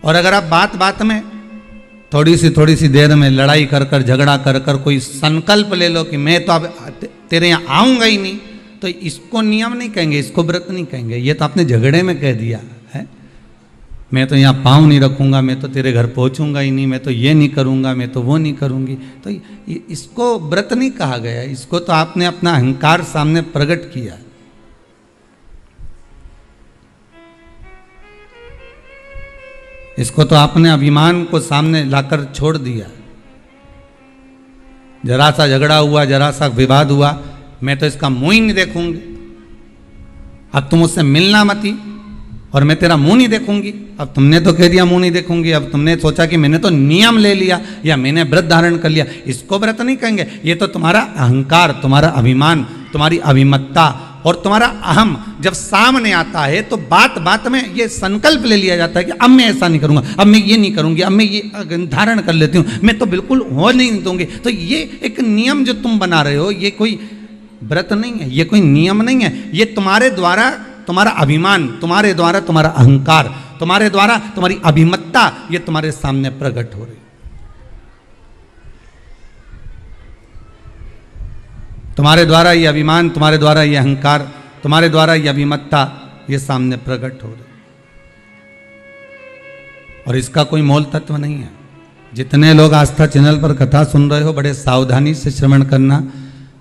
और अगर आप बात बात में थोड़ी सी देर में लड़ाई कर कर झगड़ा कर कर कोई संकल्प ले लो कि मैं तो अब तेरे यहाँ आऊँगा ही नहीं, तो इसको नियम नहीं कहेंगे, इसको व्रत नहीं कहेंगे। ये तो आपने झगड़े में कह दिया है, मैं तो यहाँ पाँव नहीं रखूँगा, मैं तो तेरे घर पहुँचूँगा ही नहीं, मैं तो ये नहीं करूँगा, मैं तो वो नहीं करूँगी। तो इसको व्रत नहीं कहा गया, इसको तो आपने अपना अहंकार सामने प्रकट किया। इसको तो आपने अभिमान को सामने लाकर छोड़ दिया। जरा सा झगड़ा हुआ, जरा सा विवाद हुआ, मैं तो इसका मुंह ही नहीं देखूंगी, अब तुम मुझसे मिलना मत ही, और मैं तेरा मुंह नहीं देखूंगी। अब तुमने तो कह दिया मुंह नहीं देखूंगी, अब तुमने सोचा कि मैंने तो नियम ले लिया या मैंने व्रत धारण कर लिया, इसको व्रत नहीं कहेंगे। ये तो तुम्हारा अहंकार, तुम्हारा अभिमान, तुम्हारी अभिमत्ता और तुम्हारा अहम जब सामने आता है तो बात बात में ये संकल्प ले लिया जाता है कि अब मैं ऐसा नहीं करूंगा, अब मैं ये नहीं करूंगी, अब मैं ये धारण कर लेती हूँ, मैं तो बिल्कुल हो नहीं दूंगी। तो ये एक नियम जो तुम बना रहे हो, ये कोई व्रत नहीं है, ये कोई नियम नहीं है, ये तुम्हारे द्वारा तुम्हारा अभिमान, तुम्हारे द्वारा तुम्हारा अहंकार, तुम्हारे द्वारा तुम्हारी अभिमत्ता, ये तुम्हारे सामने प्रकट हो रही। तुम्हारे द्वारा ये अभिमान, तुम्हारे द्वारा ये अहंकार, तुम्हारे द्वारा ये अभिमत्ता, ये सामने प्रकट हो रही। और इसका कोई मोल तत्व नहीं है। जितने लोग आस्था चैनल पर कथा सुन रहे हो, बड़े सावधानी से श्रवण करना।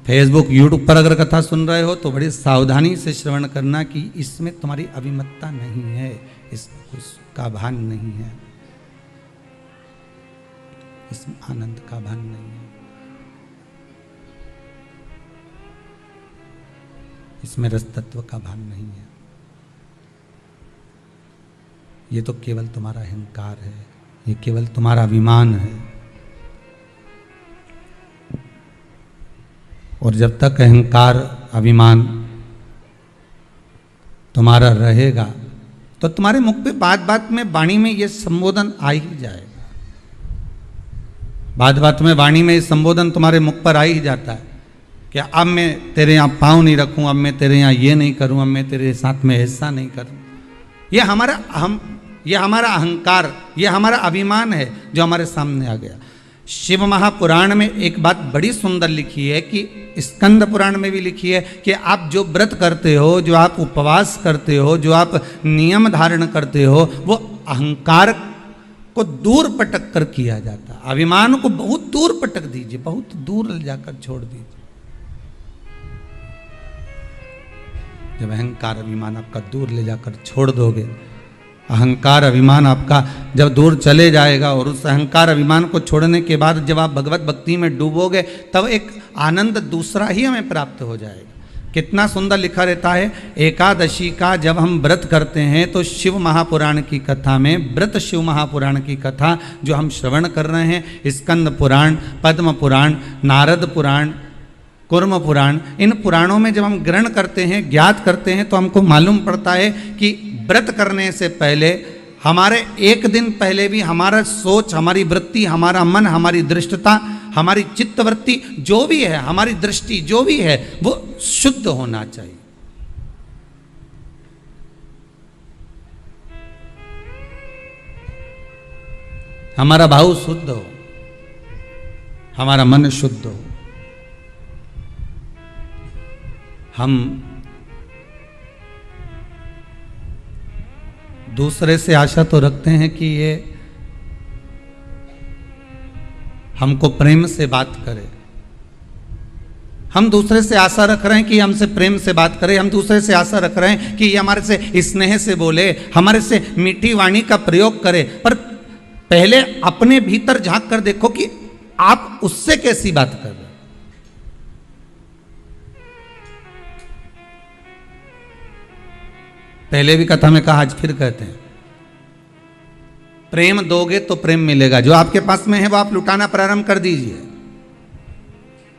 फेसबुक यूट्यूब पर अगर कथा सुन रहे हो तो बड़ी सावधानी से श्रवण करना कि इसमें तुम्हारी अभिमत्ता नहीं है, इसमें उसका भान नहीं है, इसमें आनंद का भान नहीं है, इसमें रस तत्व का भान नहीं है। ये तो केवल तुम्हारा अहंकार है, ये केवल तुम्हारा अभिमान है। और जब तक अहंकार अभिमान तुम्हारा रहेगा तो तुम्हारे मुख पे बात बात में वाणी में ये संबोधन आ ही जाएगा। बात बात में वाणी में ये संबोधन तुम्हारे मुख पर आ ही जाता है कि अब मैं तेरे यहाँ पाँव नहीं रखूँ, अब मैं तेरे यहाँ ये नहीं करूँ, अब मैं तेरे साथ में ऐसा नहीं करूँ। ये हमारा अहंकार, ये हमारा अभिमान है जो हमारे सामने आ गया। शिव महापुराण में एक बात बड़ी सुंदर लिखी है कि स्कंद पुराण में भी लिखी है कि आप जो व्रत करते हो, जो आप उपवास करते हो, जो आप नियम धारण करते हो, वो अहंकार को दूर पटक कर किया जाता है। अभिमान को बहुत दूर पटक दीजिए, बहुत दूर ले जाकर छोड़ दीजिए। जब अहंकार अभिमान आपका दूर ले जाकर छोड़ दोगे, अहंकार अभिमान आपका जब दूर चले जाएगा और उस अहंकार अभिमान को छोड़ने के बाद जब आप भगवत भक्ति में डूबोगे, तब एक आनंद दूसरा ही हमें प्राप्त हो जाएगा। कितना सुंदर लिखा रहता है, एकादशी का जब हम व्रत करते हैं तो शिव महापुराण की कथा में, व्रत शिव महापुराण की कथा जो हम श्रवण कर रहे हैं, स्कंद पुराण, पद्म पुराण, नारद पुराण, कुर्म पुराण, इन पुराणों में जब हम ग्रहण करते हैं, ज्ञात करते हैं, तो हमको मालूम पड़ता है कि व्रत करने से पहले, हमारे एक दिन पहले भी हमारा सोच, हमारी वृत्ति, हमारा मन, हमारी दृष्टता, हमारी चित्तवृत्ति जो भी है, हमारी दृष्टि जो भी है, वो शुद्ध होना चाहिए। हमारा भाव शुद्ध हो, हमारा मन शुद्ध हो। हम दूसरे से आशा तो रखते हैं कि ये हमको प्रेम से बात करे, हम दूसरे से आशा रख रहे हैं कि हमसे प्रेम से बात करे, हम दूसरे से आशा रख रहे हैं कि ये हमारे से स्नेह से बोले, हमारे से मीठी वाणी का प्रयोग करे। पर पहले अपने भीतर झांक कर देखो कि आप उससे कैसी बात कर रहे हैं। पहले भी कथा में कहा, आज फिर कहते हैं, प्रेम दोगे तो प्रेम मिलेगा। जो आपके पास में है वो आप लुटाना प्रारंभ कर दीजिए।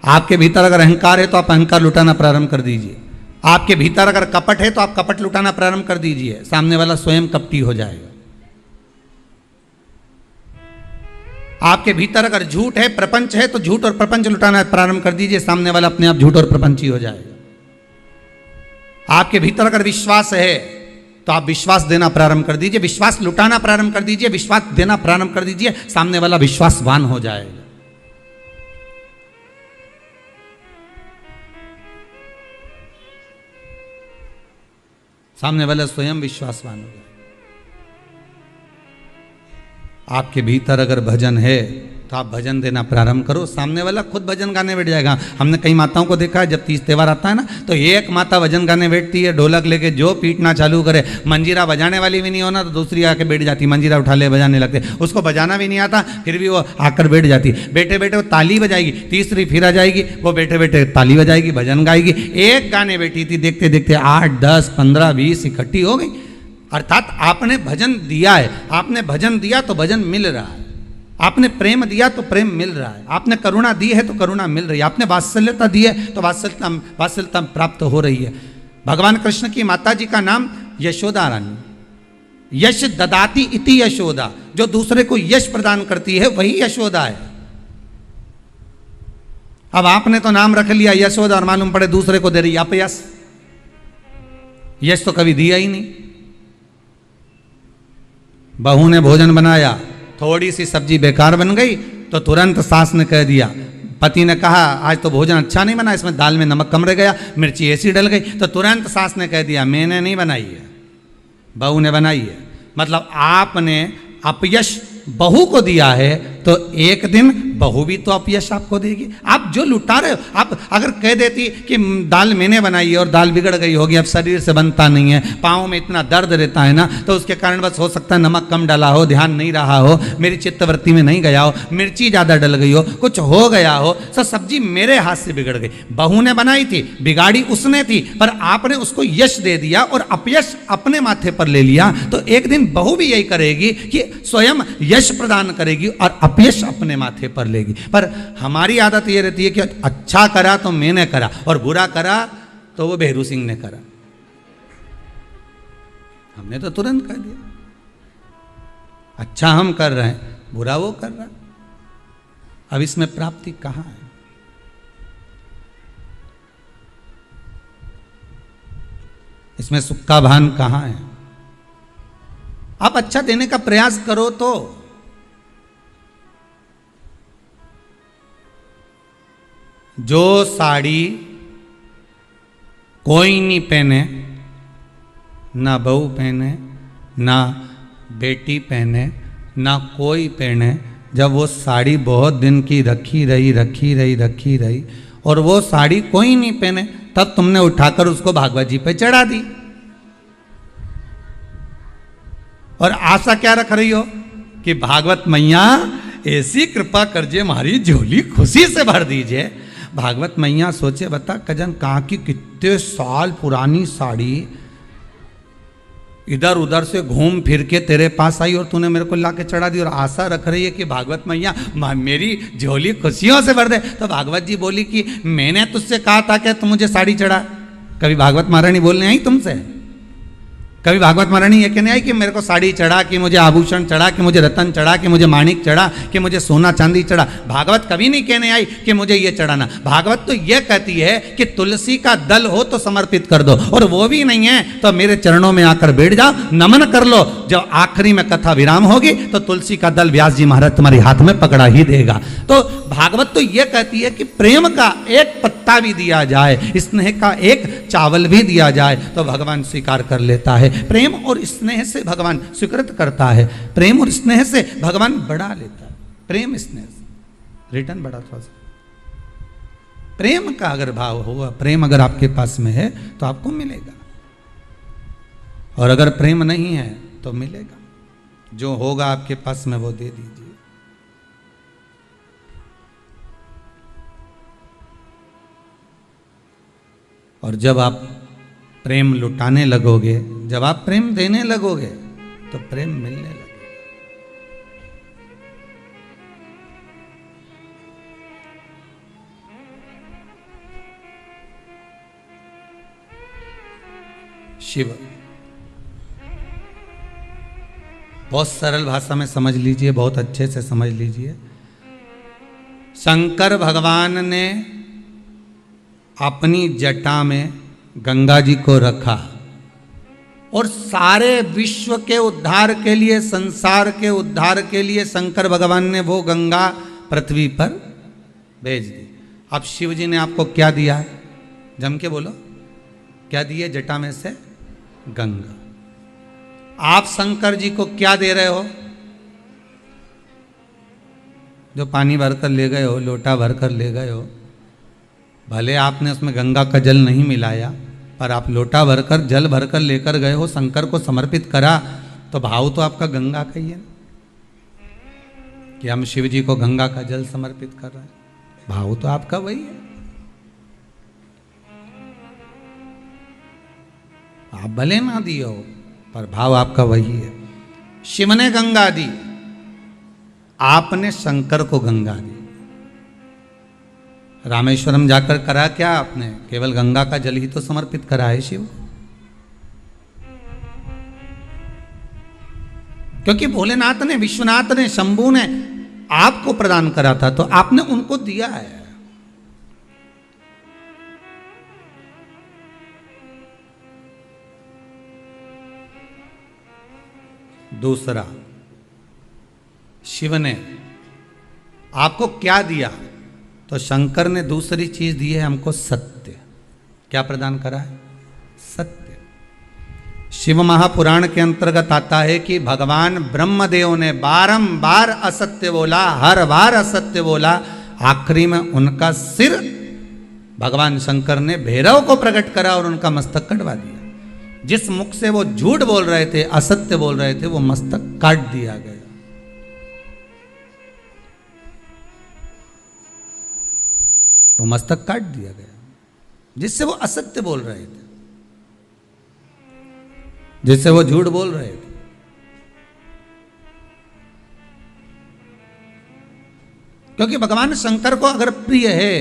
आपके भीतर अगर अहंकार है तो आप अहंकार लुटाना प्रारंभ कर दीजिए। आपके भीतर अगर कपट है तो आप कपट लुटाना प्रारंभ कर दीजिए, सामने वाला स्वयं कपटी हो जाएगा। आपके भीतर अगर झूठ है, प्रपंच है, तो झूठ और प्रपंच लुटाना प्रारंभ कर दीजिए, सामने वाला अपने आप झूठ और प्रपंची हो जाएगा। आपके भीतर अगर विश्वास है तो आप विश्वास देना प्रारंभ कर दीजिए, विश्वास लुटाना प्रारंभ कर दीजिए, विश्वास देना प्रारंभ कर दीजिए, सामने वाला विश्वासवान हो जाएगा। सामने वाला स्वयं विश्वासवान हो जाएगा। आपके भीतर अगर भजन है तो आप भजन देना प्रारंभ करो, सामने वाला खुद भजन गाने बैठ जाएगा। हमने कई माताओं को देखा है, जब तीज त्योहार आता है ना, तो एक माता भजन गाने बैठती है, ढोलक लेके जो पीटना चालू करे, मंजीरा बजाने वाली भी नहीं होना तो दूसरी आके बैठ जाती, मंजीरा उठा ले बजाने लगते, उसको बजाना भी नहीं आता, फिर भी वो आकर बैठ जाती। बैठे बैठे वो ताली बजाएगी, तीसरी फिर आ जाएगी, वो बैठे बैठे ताली बजाएगी, भजन गाएगी। एक गाने बैठी थी, देखते देखते 8, 10, 15, 20 इकट्ठी हो गई। अर्थात आपने भजन दिया है, आपने भजन दिया तो भजन मिल रहा है, आपने प्रेम दिया तो प्रेम मिल रहा है, आपने करुणा दी है तो करुणा मिल रही है, आपने वात्सल्यता दी है तो वात्सल्यता प्राप्त हो रही है। भगवान कृष्ण की माता जी का नाम यशोदा रानी, यश ददाती इति यशोदा, जो दूसरे को यश प्रदान करती है वही यशोदा है। अब आपने तो नाम रख लिया यशोदा और मालूम पड़े दूसरे को दे रही अपयश, यश तो कभी दिया ही नहीं। बहू ने भोजन बनाया, थोड़ी सी सब्जी बेकार बन गई तो तुरंत सास ने कह दिया, पति ने कहा आज तो भोजन अच्छा नहीं बना, इसमें दाल में नमक कम रह गया, मिर्ची ऐसी डल गई, तो तुरंत सास ने कह दिया मैंने नहीं बनाई है, बहू ने बनाई है। मतलब आपने अपयश बहू को दिया है तो एक दिन बहू भी तो अपयश आपको देगी। आप जो लुटा रहे हो, आप अगर कह देती कि दाल मैंने बनाई है और दाल बिगड़ गई होगी, अब शरीर से बनता नहीं है, पाँव में इतना दर्द रहता है ना, तो उसके कारण बस हो सकता है नमक कम डाला हो, ध्यान नहीं रहा हो, मेरी चित्तवृत्ति में नहीं गया हो, मिर्ची ज़्यादा डल गई हो, कुछ हो गया हो, तो सब्जी मेरे हाथ से बिगड़ गई। बहू ने बनाई थी, बिगाड़ी उसने थी, पर आपने उसको यश दे दिया और अपयश अपने माथे पर ले लिया, तो एक दिन बहू भी यही करेगी कि स्वयं यश प्रदान करेगी और अपयश अपने माथे पर लेगी। पर हमारी आदत ये रहती है कि अच्छा करा तो मैंने करा और बुरा करा तो वो बेहरू सिंह ने करा, हमने तो तुरंत कह दिया। अच्छा हम कर रहे हैं, बुरा वो कर रहा है। अब इसमें प्राप्ति कहां है? इसमें सुख का भान कहां है? आप अच्छा देने का प्रयास करो तो जो साड़ी कोई नहीं पहने, ना बहू पहने, ना बेटी पहने, ना कोई पहने, जब वो साड़ी बहुत दिन की रखी रही और वो साड़ी कोई नहीं पहने, तब तुमने उठाकर उसको भागवत जी पे चढ़ा दी और आशा क्या रख रही हो कि भागवत मैया ऐसी कृपा करजे हमारी झोली खुशी से भर दीजिए। भागवत मैया सोचे बता कजन कहाँ की कितने साल पुरानी साड़ी इधर उधर से घूम फिर के तेरे पास आई और तूने मेरे को ला के चढ़ा दी और आशा रख रही है कि भागवत मैया मेरी झोली खुशियों से भर दे। तो भागवत जी बोली कि मैंने तुझसे कहा था कि तू मुझे साड़ी चढ़ा। कभी भागवत महारानी बोलने आई तुमसे? कभी भागवत महारानी ये कहने आई कि मेरे को साड़ी चढ़ा, कि मुझे आभूषण चढ़ा, कि मुझे रतन चढ़ा, कि मुझे माणिक चढ़ा, कि मुझे सोना चांदी चढ़ा? भागवत कभी नहीं कहने आई कि मुझे ये चढ़ाना। भागवत तो ये कहती है कि तुलसी का दल हो तो समर्पित कर दो, और वो भी नहीं है तो मेरे चरणों में आकर बैठ जाओ, नमन कर लो। जब आखिरी में कथा विराम होगी तो तुलसी का दल व्यास जी महाराज तुम्हारे हाथ में पकड़ा ही देगा। तो भागवत तो ये कहती है कि प्रेम का एक पत्ता भी दिया जाए, स्नेह का एक चावल भी दिया जाए तो भगवान स्वीकार कर लेता है। प्रेम और स्नेह से भगवान स्वीकृत करता है, प्रेम और स्नेह से भगवान बढ़ा लेता है। प्रेम स्नेह से रिटर्न बढ़ा थोड़ा सा। प्रेम का अगर भाव होगा, प्रेम अगर आपके पास में है तो आपको मिलेगा, और अगर प्रेम नहीं है तो मिलेगा। जो होगा आपके पास में वो दे दीजिए। और जब आप प्रेम लुटाने लगोगे, जब आप प्रेम देने लगोगे तो प्रेम मिलने लगेगा। शिव बहुत सरल भाषा में समझ लीजिए, बहुत अच्छे से समझ लीजिए। शंकर भगवान ने अपनी जटा में गंगा जी को रखा और सारे विश्व के उद्धार के लिए, संसार के उद्धार के लिए शंकर भगवान ने वो गंगा पृथ्वी पर भेज दी। अब शिव जी ने आपको क्या दिया है? जम के बोलो, क्या दिए? जटा में से गंगा। आप शंकर जी को क्या दे रहे हो? जो पानी भरकर ले गए हो, लोटा भरकर ले गए हो, भले आपने उसमें गंगा का जल नहीं मिलाया, पर आप लोटा भरकर, जल भरकर लेकर गए हो, शंकर को समर्पित करा, तो भाव तो आपका गंगा का ही है ना, कि हम शिव जी को गंगा का जल समर्पित कर रहे हैं। भाव तो आपका वही है। आप भले ना दिए हो, पर भाव आपका वही है। शिव ने गंगा दी, आपने शंकर को गंगा दी। रामेश्वरम जाकर करा क्या आपने? केवल गंगा का जल ही तो समर्पित करा है शिव, क्योंकि भोलेनाथ ने, विश्वनाथ ने, शंभू ने आपको प्रदान करा था, तो आपने उनको दिया है। दूसरा, शिव ने आपको क्या दिया? तो शंकर ने दूसरी चीज दी है हमको, सत्य। क्या प्रदान करा है? सत्य। शिव महापुराण के अंतर्गत आता है कि भगवान ब्रह्मदेव ने बारंबार असत्य बोला, हर बार असत्य बोला, आखिरी में उनका सिर भगवान शंकर ने भैरव को प्रकट करा और उनका मस्तक कटवा दिया। जिस मुख से वो झूठ बोल रहे थे, असत्य बोल रहे थे, वो मस्तक काट दिया गया। वो मस्तक काट दिया गया, जिससे वो असत्य बोल रहे थे, जिससे वो झूठ बोल रहे थे। क्योंकि भगवान शंकर को अगर प्रिय है,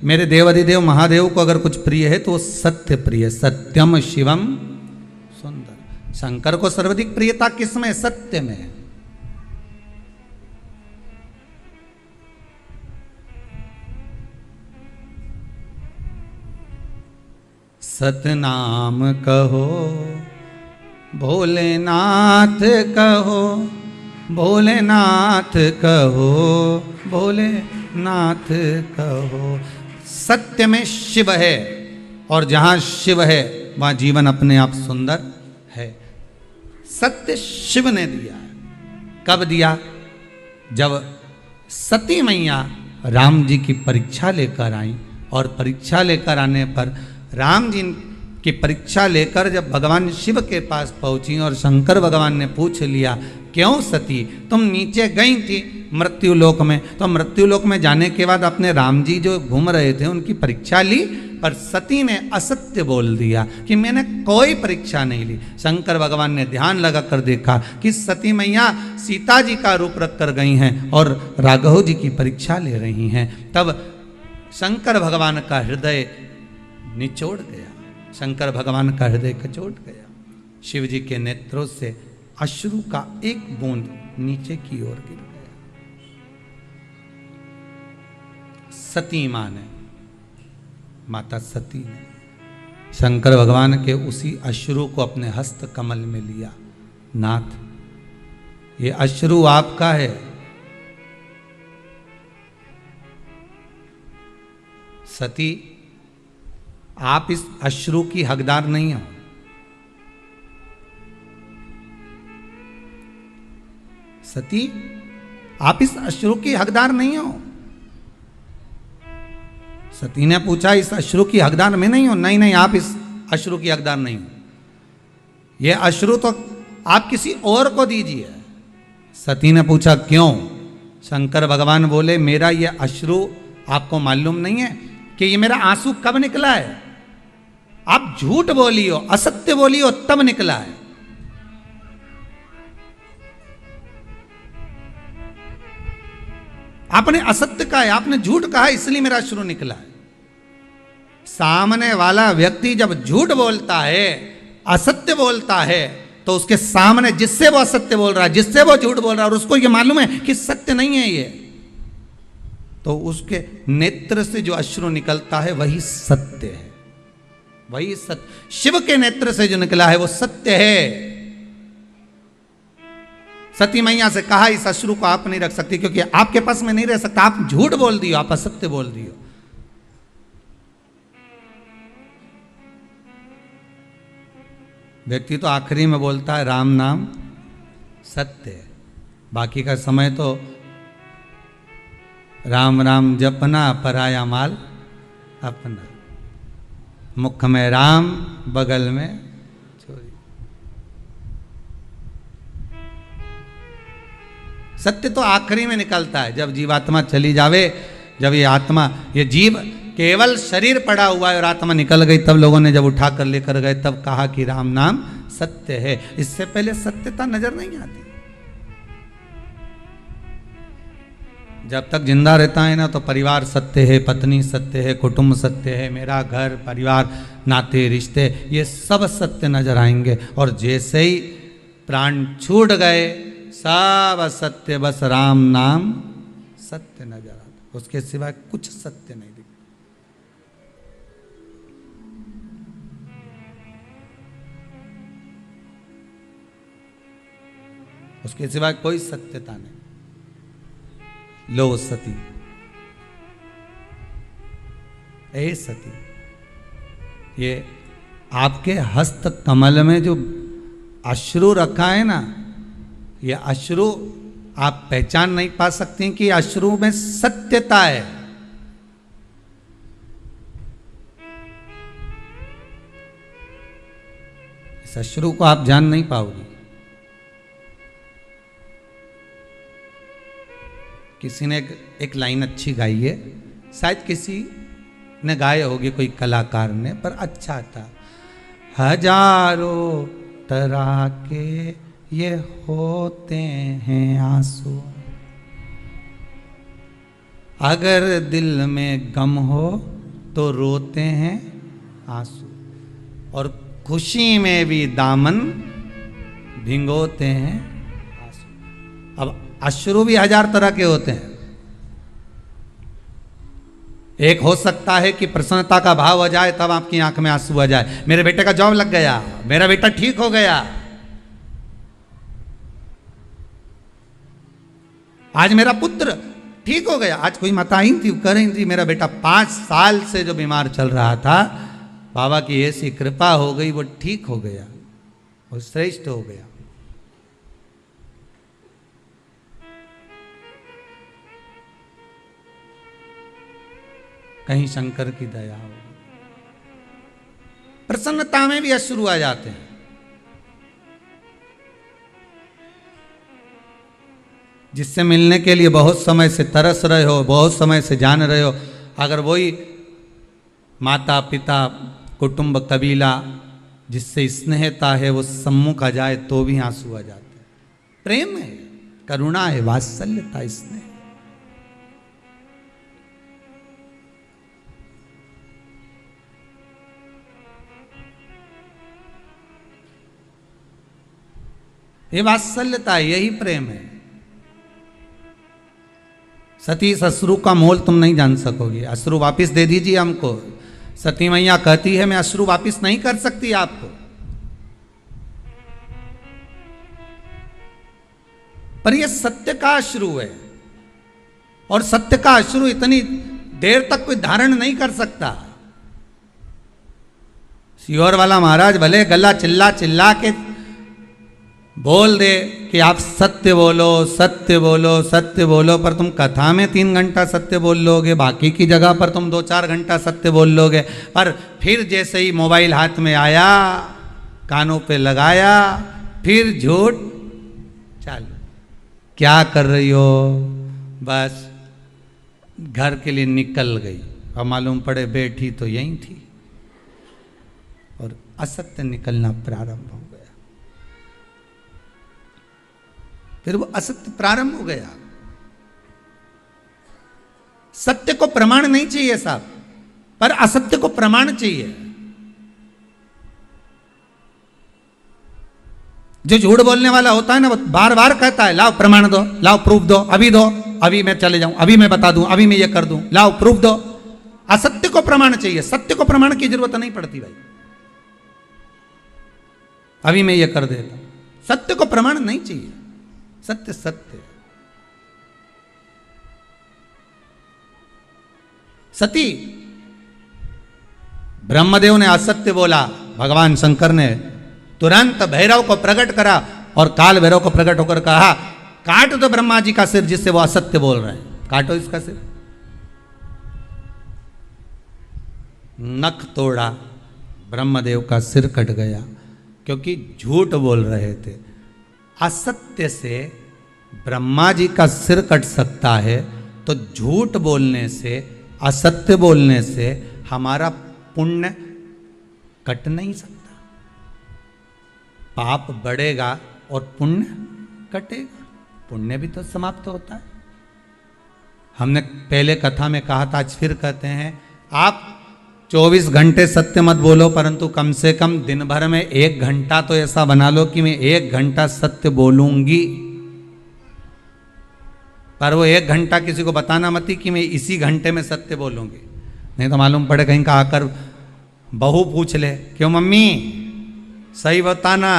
मेरे देवाधिदेव महादेव को अगर कुछ प्रिय है, तो वो सत्य प्रिय। सत्यम शिवम सुंदर। शंकर को सर्वाधिक प्रियता किसमें? सत्य में। सतनाम कहो, भोलेनाथ कहो, भोलेनाथ कहो, भोलेनाथ कहो। सत्य में शिव है, और जहाँ शिव है वहाँ जीवन अपने आप सुंदर है। सत्य शिव ने दिया है। कब दिया? जब सती मैया राम जी की परीक्षा लेकर आई, और परीक्षा लेकर आने पर राम जी की परीक्षा लेकर जब भगवान शिव के पास पहुंची, और शंकर भगवान ने पूछ लिया, क्यों सती तुम नीचे गई थी मृत्युलोक में, तो मृत्युलोक में जाने के बाद अपने राम जी जो घूम रहे थे उनकी परीक्षा ली, पर सती ने असत्य बोल दिया कि मैंने कोई परीक्षा नहीं ली। शंकर भगवान ने ध्यान लगाकर देखा कि सती मैया सीता जी का रूप रख कर गई हैं और राघव जी की परीक्षा ले रही हैं। तब शंकर भगवान का हृदय निचोड़ गया, शंकर भगवान का हृदय कचोट गया। शिव जी के नेत्रों से अश्रु का एक बूंद नीचे की ओर गिर गया। सती मां ने, माता सती ने शंकर भगवान के उसी अश्रु को अपने हस्त कमल में लिया। नाथ, ये अश्रु आपका है, सती आप इस अश्रु की हकदार नहीं हो। सती, आप इस अश्रु की हकदार नहीं हो। सती ने पूछा, इस अश्रु की हकदार मैं नहीं हूं? नहीं नहीं, आप इस अश्रु की हकदार नहीं हो। यह अश्रु तो आप किसी और को दीजिए। सती ने पूछा, क्यों? शंकर भगवान बोले, मेरा यह अश्रु आपको मालूम नहीं है कि ये मेरा आंसू कब निकला है? आप झूठ बोली हो, असत्य बोली हो, तब निकला है। आपने असत्य कहा है, आपने झूठ कहा है, इसलिए मेरा अश्रु निकला है। सामने वाला व्यक्ति जब झूठ बोलता है, असत्य बोलता है, तो उसके सामने जिससे वो असत्य बोल रहा है, जिससे वो झूठ बोल रहा है, और उसको ये मालूम है कि सत्य नहीं है ये, तो उसके नेत्र से जो अश्रु निकलता है वही सत्य है, वही सत्य, शिव के नेत्र से जो निकला है वो सत्य है। सती मैया से कहा इस अश्रु को आप नहीं रख सकती क्योंकि आपके पास में नहीं रह सकता, आप झूठ बोल दियो, आप असत्य बोल दियो। व्यक्ति तो आखिरी में बोलता है राम नाम सत्य है, बाकी का समय तो राम राम जपना, पराया माल अपना, मुख में राम बगल में चोरी। सत्य तो आखिरी में निकलता है, जब जीवात्मा चली जावे, जब ये आत्मा, ये जीव केवल शरीर पड़ा हुआ है और आत्मा निकल गई, तब लोगों ने जब उठा कर लेकर गए तब कहा कि राम नाम सत्य है। इससे पहले सत्यता नजर नहीं आती। जब तक जिंदा रहता है ना तो परिवार सत्य है, पत्नी सत्य है, कुटुंब सत्य है, मेरा घर परिवार नाते रिश्ते ये सब सत्य नजर आएंगे। और जैसे ही प्राण छूट गए सब असत्य, बस राम नाम सत्य नजर आता, उसके सिवाय कुछ सत्य नहीं दिखता। उसके सिवाय कोई सत्यता नहीं। लो सती, ए सती, ये आपके हस्त कमल में जो अश्रु रखा है ना, ये अश्रु आप पहचान नहीं पा सकती कि अश्रु में सत्यता है। इस अश्रु को आप जान नहीं पाओगी। किसी ने एक लाइन अच्छी गाई है, शायद किसी ने गाया होगी, कोई कलाकार ने, पर अच्छा था। हजारों तरह के ये होते हैं आंसू, अगर दिल में गम हो तो रोते हैं आंसू, और खुशी में भी दामन भिगोते हैं आंसू। अब अश्रु भी हजार तरह के होते हैं। एक हो सकता है कि प्रसन्नता का भाव आ जाए तब आपकी आंख में आंसू आ जाए, मेरे बेटे का जॉब लग गया, मेरा बेटा ठीक हो गया, आज मेरा पुत्र ठीक हो गया। आज कोई माता आई थी, कह रही थी मेरा बेटा 5 साल से जो बीमार चल रहा था, बाबा की ऐसी कृपा हो गई, वो ठीक हो गया, वो श्रेष्ठ हो गया। कहीं शंकर की दया हो। प्रसन्नता में भी अश्रु आ जाते हैं। जिससे मिलने के लिए बहुत समय से तरस रहे हो, बहुत समय से जान रहे हो, अगर वही माता पिता कुटुंब कबीला जिससे स्नेहता है वो सम्मुख आ जाए तो भी आंसू आ जाते हैं। प्रेम है, करुणा है, वात्सल्यता, स्नेह। ये वात्सल्यता है, यही प्रेम है। सती इस अश्रु का मोल तुम नहीं जान सकोगे। अश्रु वापिस दे दीजिए हमको। सती मैया कहती है मैं अश्रु वापिस नहीं कर सकती आपको, पर यह सत्य का अश्रु है, और सत्य का अश्रु इतनी देर तक कोई धारण नहीं कर सकता। सियोर वाला महाराज भले गला चिल्ला चिल्ला के बोल दे कि आप सत्य बोलो, सत्य बोलो, सत्य बोलो, पर तुम कथा में 3 घंटा सत्य बोल लोगे, बाकी की जगह पर तुम 2-4 घंटा सत्य बोल लोगे, पर फिर जैसे ही मोबाइल हाथ में आया, कानों पे लगाया, फिर झूठ चालू। क्या कर रही हो? बस घर के लिए निकल गई, और मालूम पड़े बैठी तो यहीं थी, और असत्य निकलना प्रारंभ हो गया। फिर वो असत्य प्रारंभ हो गया। सत्य को प्रमाण नहीं चाहिए साहब, पर असत्य को प्रमाण चाहिए। जो झूठ बोलने वाला होता है ना, वो बार बार कहता है लाओ प्रमाण दो, लाओ प्रूफ दो, अभी दो, अभी मैं चले जाऊं, अभी मैं बता दूं, अभी मैं ये कर दूं, लाओ प्रूफ दो। असत्य को प्रमाण चाहिए, सत्य को प्रमाण की जरूरत नहीं पड़ती भाई। अभी मैं ये कर देता हूं। सत्य को प्रमाण नहीं चाहिए, सत्य सत्य। सती ब्रह्मदेव ने असत्य बोला, भगवान शंकर ने तुरंत भैरव को प्रकट करा और काल भैरव को प्रकट होकर कहा, काट दो ब्रह्मा जी का सिर जिससे वो असत्य बोल रहे हैं, काटो इसका सिर। नख तोड़ा, ब्रह्मदेव का सिर कट गया, क्योंकि झूठ बोल रहे थे। असत्य से ब्रह्मा जी का सिर कट सकता है, तो झूठ बोलने से, असत्य बोलने से हमारा पुण्य कट नहीं सकता। पाप बढ़ेगा और पुण्य कटेगा, पुण्य भी तो समाप्त होता है। हमने पहले कथा में कहा था, आज फिर कहते हैं, आप 24 घंटे सत्य मत बोलो, परंतु कम से कम दिन भर में 1 घंटा तो ऐसा बना लो कि मैं 1 घंटा सत्य बोलूंगी। पर वो 1 घंटा किसी को बताना मत कि मैं इसी घंटे में सत्य बोलूंगी, नहीं तो मालूम पड़े कहीं का आकर बहू पूछ ले, क्यों मम्मी सही बताना,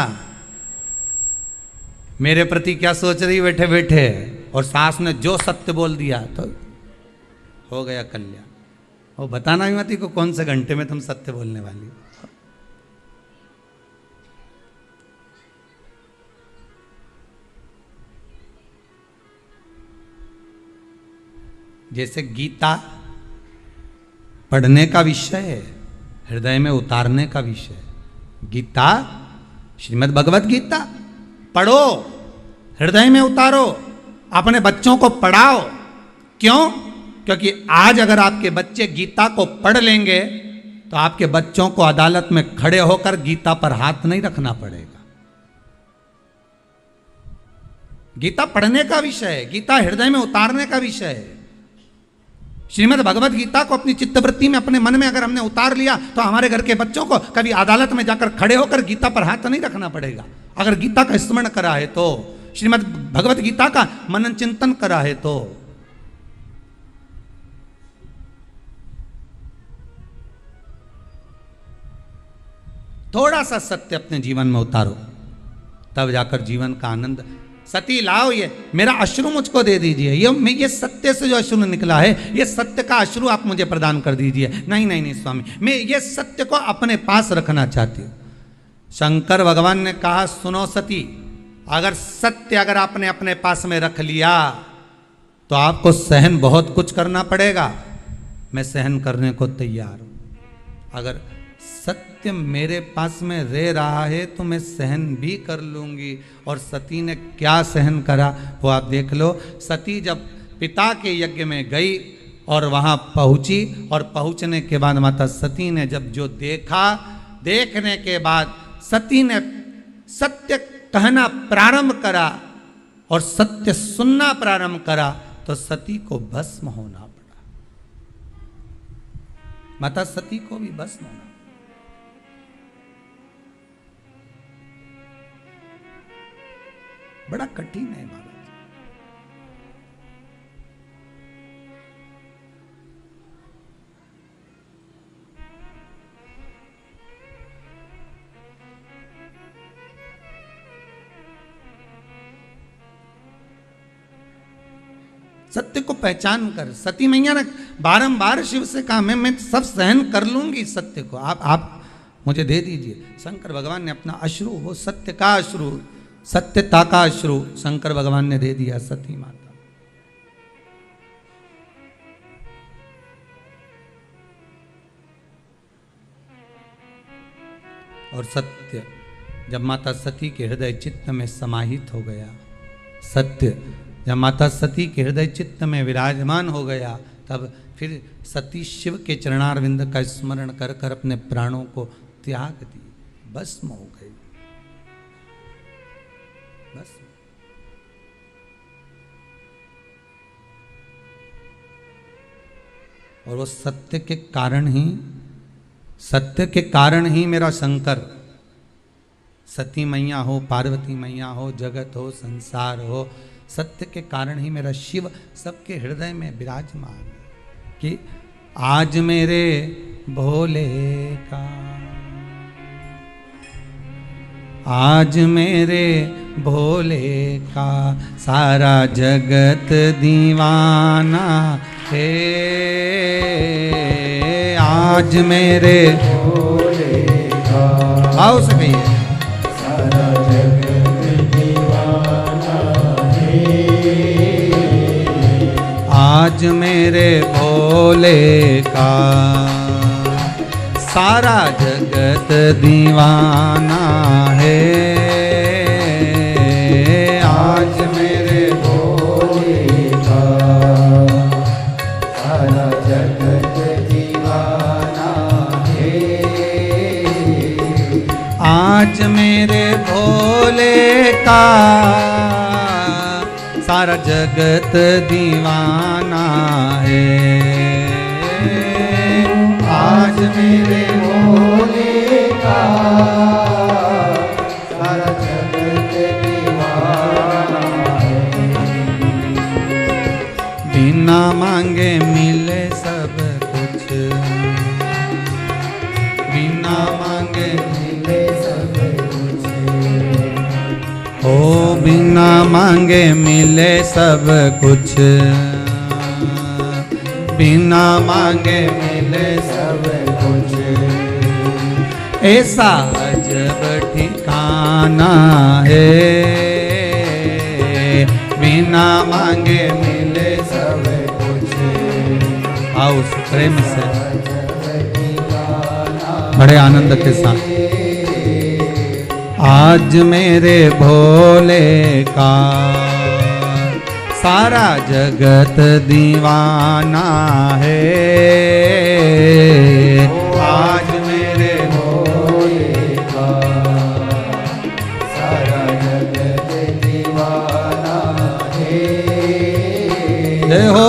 मेरे प्रति क्या सोच रही बैठे बैठे, और सास ने जो सत्य बोल दिया तो हो गया कल्याण। वो बताना भी मत को कौन से घंटे में तुम सत्य बोलने वाली। जैसे गीता पढ़ने का विषय है, हृदय में उतारने का विषय। गीता, श्रीमद् भगवत गीता पढ़ो, हृदय में उतारो, अपने बच्चों को पढ़ाओ। क्यों? क्योंकि आज अगर आपके बच्चे गीता को पढ़ लेंगे तो आपके बच्चों को अदालत में खड़े होकर गीता पर हाथ नहीं रखना पड़ेगा। गीता पढ़ने का विषय है, गीता हृदय में उतारने का विषय है। श्रीमद् भगवत गीता को अपनी चित्तवृत्ति में, अपने मन में अगर हमने उतार लिया तो हमारे घर के बच्चों को कभी अदालत में जाकर खड़े होकर गीता पर हाथ नहीं रखना पड़ेगा। अगर गीता का स्मरण करा है तो, श्रीमद् भगवत गीता का मनन चिंतन करा है तो। थोड़ा सा सत्य अपने जीवन में उतारो, तब जाकर जीवन का आनंद। सती लाओ, ये मेरा अश्रु मुझको दे दीजिए, ये सत्य से जो अश्रु निकला है, ये सत्य का अश्रु आप मुझे प्रदान कर दीजिए। नहीं नहीं नहीं स्वामी, मैं ये सत्य को अपने पास रखना चाहती हूँ। शंकर भगवान ने कहा, सुनो सती, अगर सत्य अगर आपने अपने पास में रख लिया तो आपको सहन बहुत कुछ करना पड़ेगा। मैं सहन करने को तैयार हूँ। अगर सत्य मेरे पास में रह रहा है तो मैं सहन भी कर लूंगी। और सती ने क्या सहन करा वो आप देख लो। सती जब पिता के यज्ञ में गई और वहां पहुंची, और पहुंचने के बाद माता सती ने जब जो देखा, देखने के बाद सती ने सत्य कहना प्रारंभ करा और सत्य सुनना प्रारंभ करा, तो सती को भस्म होना पड़ा। माता सती को भी भस्म होना। बड़ा कठिन है महाराज। सत्य को पहचान कर, सती मैया ने बारंबार शिव से कहा, मैं सब सहन कर लूंगी सत्य को, आप मुझे दे दीजिए। शंकर भगवान ने अपना अश्रु, वो सत्य का अश्रु, सत्यता का अश्रु शंकर भगवान ने दे दिया सती माता। और सत्य जब माता सती के हृदय चित्त में समाहित हो गया, सत्य जब माता सती के हृदय चित्त में विराजमान हो गया, तब फिर सती शिव के चरणारविंद का स्मरण कर कर अपने प्राणों को त्याग दी, भस्म हो गई। बस और वो सत्य के कारण ही मेरा शंकर, सती मैया हो, पार्वती मैया हो, जगत हो, संसार हो, सत्य के कारण ही मेरा शिव सबके हृदय में विराजमान है कि आज मेरे भोले का, आज मेरे भोले का सारा जगत दीवाना है। आज मेरे भोले का भाव से कहिए सारा जगत दीवाना है। आज मेरे भोले का सारा जगत दीवाना है। आज मेरे भोले का सारा जगत दीवाना है। आज मेरे भोले का सारा जगत दीवाना है। आज मेरे भोले का सारा जगत दीवाना है। बिना मांगे मिले सब कुछ, बिना मांगे मिले सब कुछ। ओ बिना मांगे मिले सब कुछ, बिना मांगे मिले सब कुछ। ऐसा अजब ठिकाना है, बिना मांगे मिले सब कुछ। आओ उस प्रेम से बड़े आनंद के साथ आज मेरे भोले का सारा जगत दीवाना है। आज मेरे भोले का सारा जगत दीवाना है। जय हो।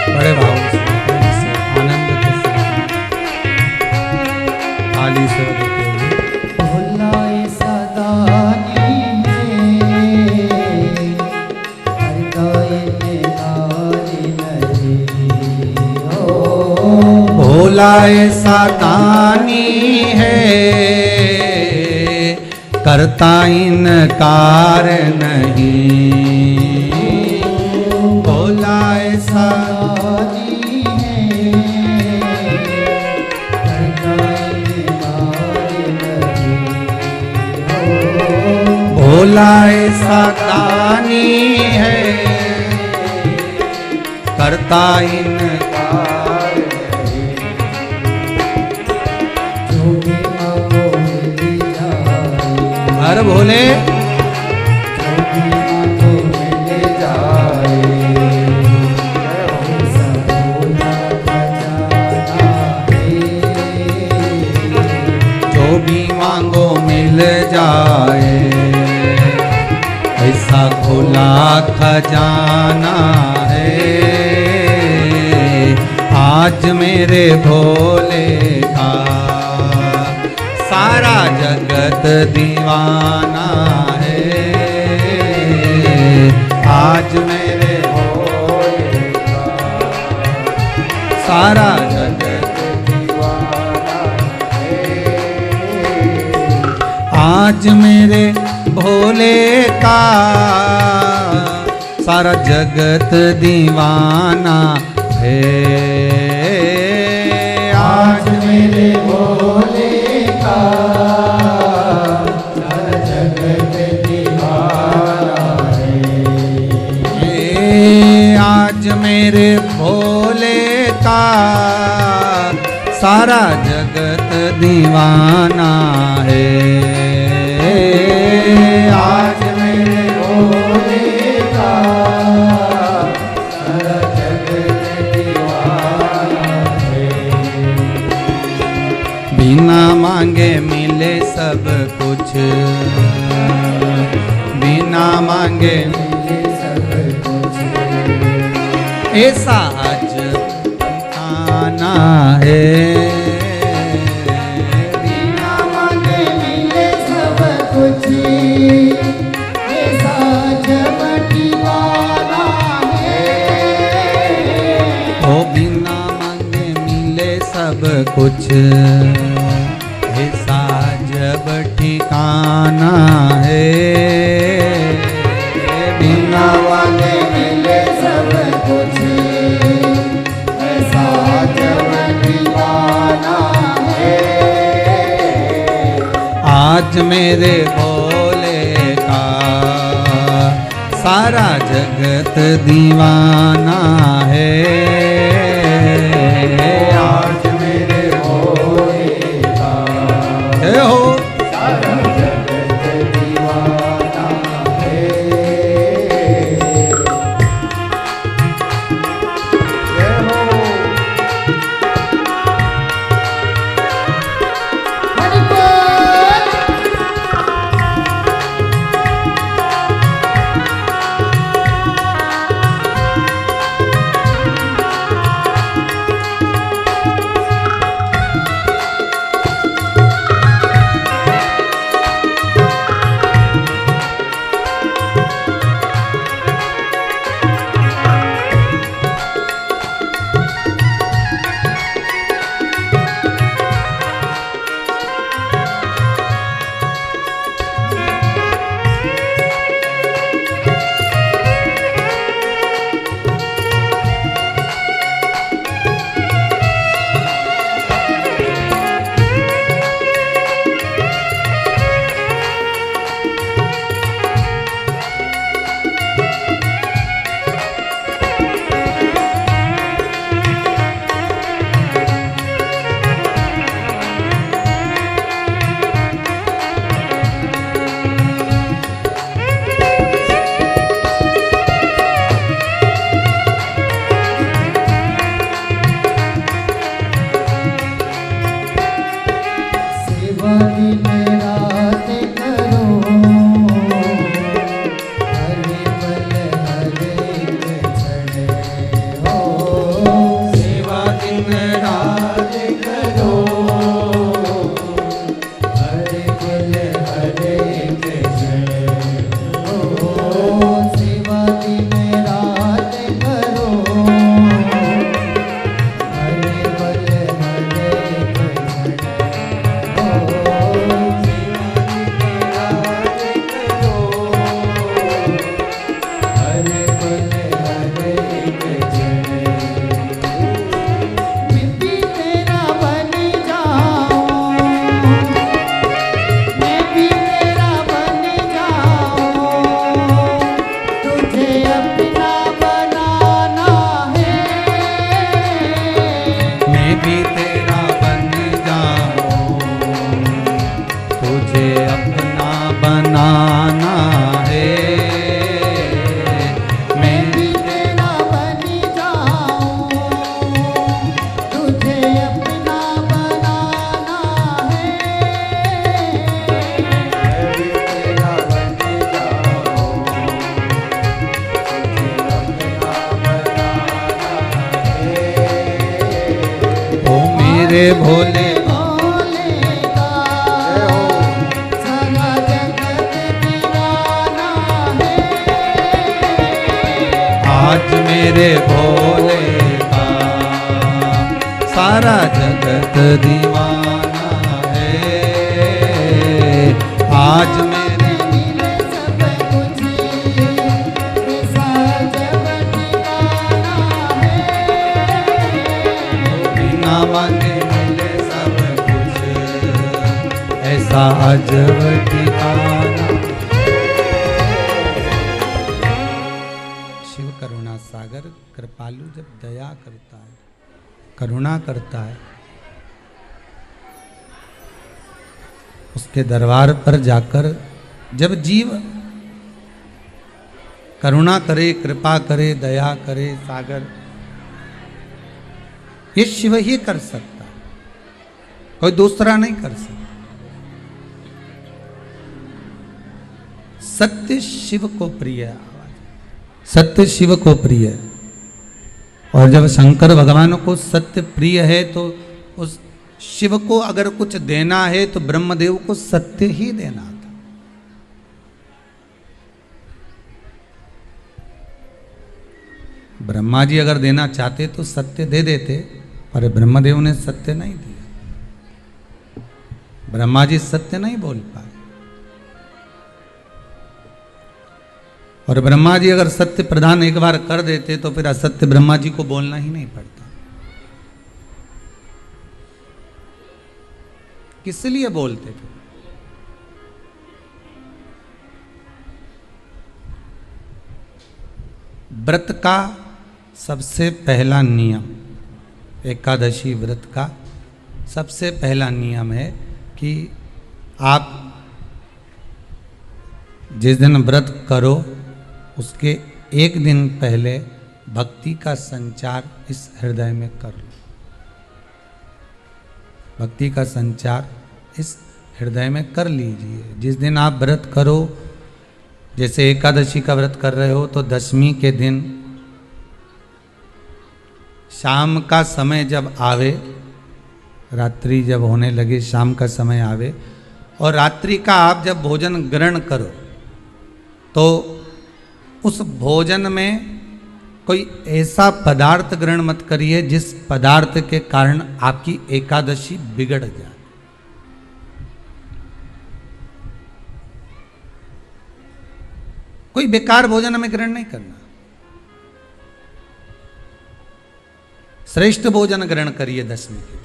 बड़े भाव से आनंद के साथ ताली से भोला सदानी है, हर गाय नारी नहीं हो। भोला ऐसा दानी है, करता इनकार नहीं। भोला ऐसा दानी है, हर गाय नारी नहीं हो। भोला ऐसा दानी है, करता इनकार। जो भी मांगो मिल जाए। हर भोले जो भी मांगो मिल जाए। सब भोला खजाना है। जो भी मांगो मिल जाए, ऐसा खुला खजाना है। आज मेरे भोले का सारा जगत दीवाना है। आज मेरे भोले का सारा जगत दीवाना है। आज मेरे भोले का सारा जगत दीवाना है। आज मेरे भोले का सारा जगत दीवाना भोले का सारा जगत दीवाना है। आज मेरे भोले का सारा जगत दीवाना है। बिना मांगे मिले सब कुछ, बिना मांगे मिले सब कुछ, ऐसा अजब ठिकाना है। बिना मांगे मिले सब कुछ, ऐसा अजब ठिकाना है। ओ बिना मांगे मिले सब कुछ, ऐसा अजब ठिकाना है। बिना मांगे मिले सब कुछ, ऐसा अजब ठिकाना है। आज मेरे भोले का सारा जगत दीवाना है। आज मेरे भोले का हे हो सारा जगत दीवाना है। जय हो हरि बोल। सेवा दिन रात करो, हरे बल हरे क्षण हो। सेवा दिन रात करो, हरे बल हरे क्षण हो। सेवा दिन रात करो, हरे बल हरे क्षण हो। हरे बल हरे क्षण, मैं भी तेरा बन जाऊं, मैं भी तेरा बन जाऊं। तुझे अपना बनाना है, मैं भी तेरा बन जाऊं, तुझे अपना बनाना है। मैं भी तेरा बन जाऊं, तुझे अपना बनाना है। मैं भी तेरा बन जाऊं, तुझे अपना बनाना है। ओ मेरे भोले भोले का सारा जगत दीवाना है। आज मेरे भोले का सारा जगत दीवाना है। आज मेरे मिले सब कुछ, ऐसा अजब ठिकाना है। बिना मांगे मिले सब कुछ, ऐसा अजब ठिकाना। शिव करुणा सागर कृपालु जब दया करता है, करुणा करता है। उसके दरबार पर जाकर जब जीव करुणा करे, कृपा करे, दया करे, सागर, ये शिव ही कर सकता है, कोई दूसरा नहीं कर सकता। सत्य शिव को प्रिय है, सत्य शिव को प्रिय है। और जब शंकर भगवान को सत्य प्रिय है तो उस शिव को अगर कुछ देना है तो ब्रह्मदेव को सत्य ही देना था। ब्रह्मा जी अगर देना चाहते तो सत्य दे देते, पर ब्रह्मदेव ने सत्य नहीं दिया। ब्रह्मा जी सत्य नहीं बोल पाए। और ब्रह्मा जी अगर सत्य प्रदान एक बार कर देते तो फिर असत्य ब्रह्मा जी को बोलना ही नहीं पड़ता। किस लिए बोलते थे? व्रत का सबसे पहला नियम, एकादशी व्रत का सबसे पहला नियम है कि आप जिस दिन व्रत करो उसके एक दिन पहले भक्ति का संचार इस हृदय में कर लो। भक्ति का संचार इस हृदय में कर लीजिए। जिस दिन आप व्रत करो, जैसे एकादशी का व्रत कर रहे हो तो दशमी के दिन शाम का समय जब आवे, रात्रि जब होने लगे, शाम का समय आवे और रात्रि का आप जब भोजन ग्रहण करो तो उस भोजन में कोई ऐसा पदार्थ ग्रहण मत करिए जिस पदार्थ के कारण आपकी एकादशी बिगड़ जाए। कोई बेकार भोजन में ग्रहण नहीं करना, श्रेष्ठ भोजन ग्रहण करिए दशमी के दिन।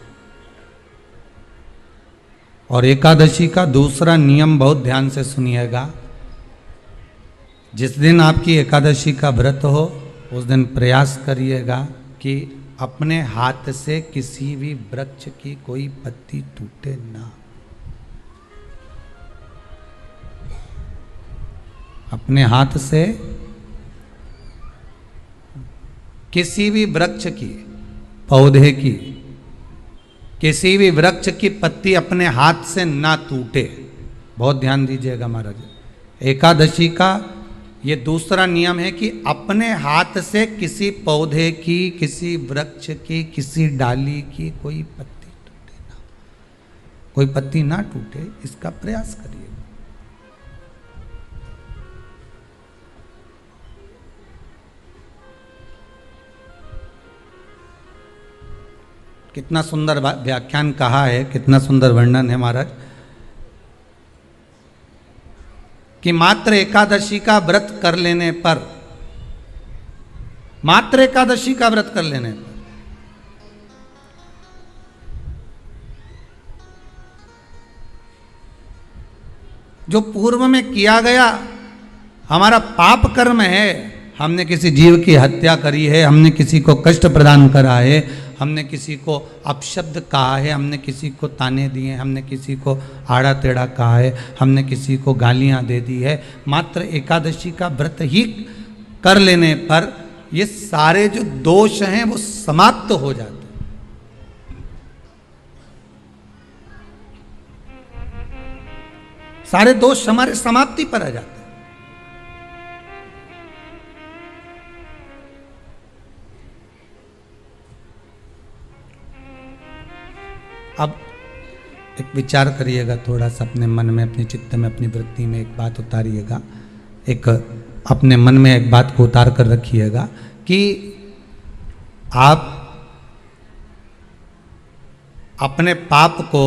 और एकादशी का दूसरा नियम बहुत ध्यान से सुनिएगा। जिस दिन आपकी एकादशी का व्रत हो उस दिन प्रयास करिएगा कि अपने हाथ से किसी भी वृक्ष की कोई पत्ती टूटे ना। अपने हाथ से किसी भी वृक्ष की, पौधे की, किसी भी वृक्ष की पत्ती अपने हाथ से ना टूटे। बहुत ध्यान दीजिएगा महाराज। एकादशी का ये दूसरा नियम है कि अपने हाथ से किसी पौधे की, किसी वृक्ष की, किसी डाली की कोई पत्ती टूटे ना, कोई पत्ती ना टूटे, इसका प्रयास करिए। कितना सुंदर व्याख्यान कहा है, कितना सुंदर वर्णन है महाराज कि मात्र एकादशी का व्रत कर लेने पर, मात्र एकादशी का व्रत कर लेने पर जो पूर्व में किया गया हमारा पाप कर्म है, हमने किसी जीव की हत्या करी है, हमने किसी को कष्ट प्रदान करा है, हमने किसी को अपशब्द कहा है, हमने किसी को ताने दिए, हमने किसी को आड़ा टेढ़ा कहा है, हमने किसी को गालियां दे दी है, मात्र एकादशी का व्रत ही कर लेने पर ये सारे जो दोष हैं वो समाप्त हो जाते हैं। सारे दोष हमारे समाप्ति पर आ जाते हैं। अब एक विचार करिएगा थोड़ा सा अपने मन में, अपने चित्त में, अपनी वृत्ति में एक बात उतारिएगा। एक अपने मन में एक बात को उतार कर रखिएगा कि आप अपने पाप को,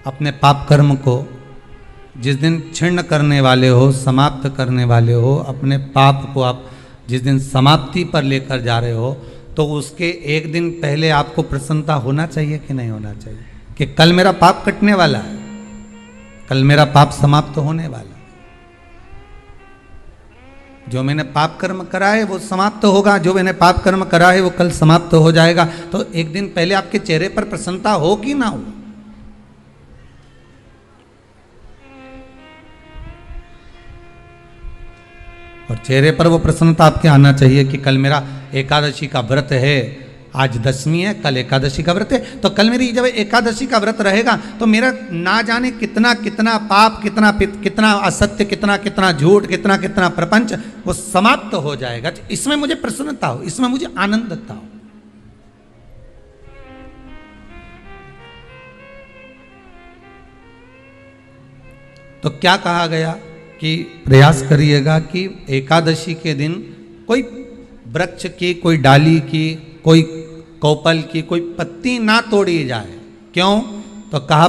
अपने पाप कर्म को जिस दिन छिन्न करने वाले हो, समाप्त करने वाले हो, अपने पाप को आप जिस दिन समाप्ति पर लेकर जा रहे हो, तो उसके एक दिन पहले आपको प्रसन्नता होना चाहिए कि नहीं होना चाहिए कि कल मेरा पाप कटने वाला है, कल मेरा पाप समाप्त होने वाला है। जो मैंने पाप कर्म करा है वो समाप्त होगा, जो मैंने पाप कर्म करा है वो कल समाप्त हो जाएगा। तो एक दिन पहले आपके चेहरे पर प्रसन्नता हो कि ना हो? और चेहरे पर वो प्रसन्नता आपके आना चाहिए कि कल मेरा एकादशी का व्रत है, आज दशमी है, कल एकादशी का व्रत है, तो कल मेरी जब एकादशी का व्रत रहेगा तो मेरा ना जाने कितना कितना पाप, कितना कितना असत्य, कितना कितना झूठ, कितना कितना प्रपंच वो समाप्त हो जाएगा। इसमें मुझे प्रसन्नता हो, इसमें मुझे आनंदता हो। तो क्या कहा गया कि प्रयास करिएगा कि एकादशी के दिन कोई वृक्ष की, कोई डाली की, कोई कोपल की कोई पत्ती ना तोड़ी जाए। क्यों? तो कहा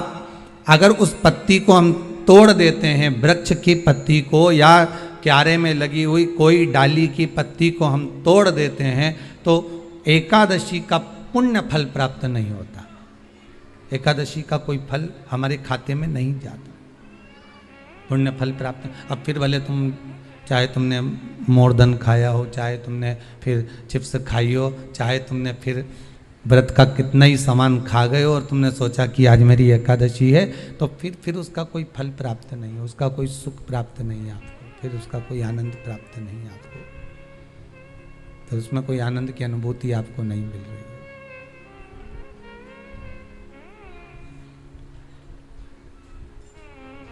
अगर उस पत्ती को हम तोड़ देते हैं, वृक्ष की पत्ती को या क्यारे में लगी हुई कोई डाली की पत्ती को हम तोड़ देते हैं तो एकादशी का पुण्य फल प्राप्त नहीं होता, एकादशी का कोई फल हमारे खाते में नहीं जाता, पुण्य फल प्राप्त। अब फिर भले तुम चाहे तुमने मोरधन खाया हो, चाहे तुमने फिर चिप्स खाई हो, चाहे तुमने फिर व्रत का कितना ही सामान खा गए हो और तुमने सोचा कि आज मेरी एकादशी है, तो फिर उसका कोई फल प्राप्त नहीं है, उसका कोई सुख प्राप्त नहीं है आपको, फिर उसका कोई आनंद प्राप्त नहीं है आपको, फिर उसमें कोई आनंद की अनुभूति आपको नहीं मिल रही है।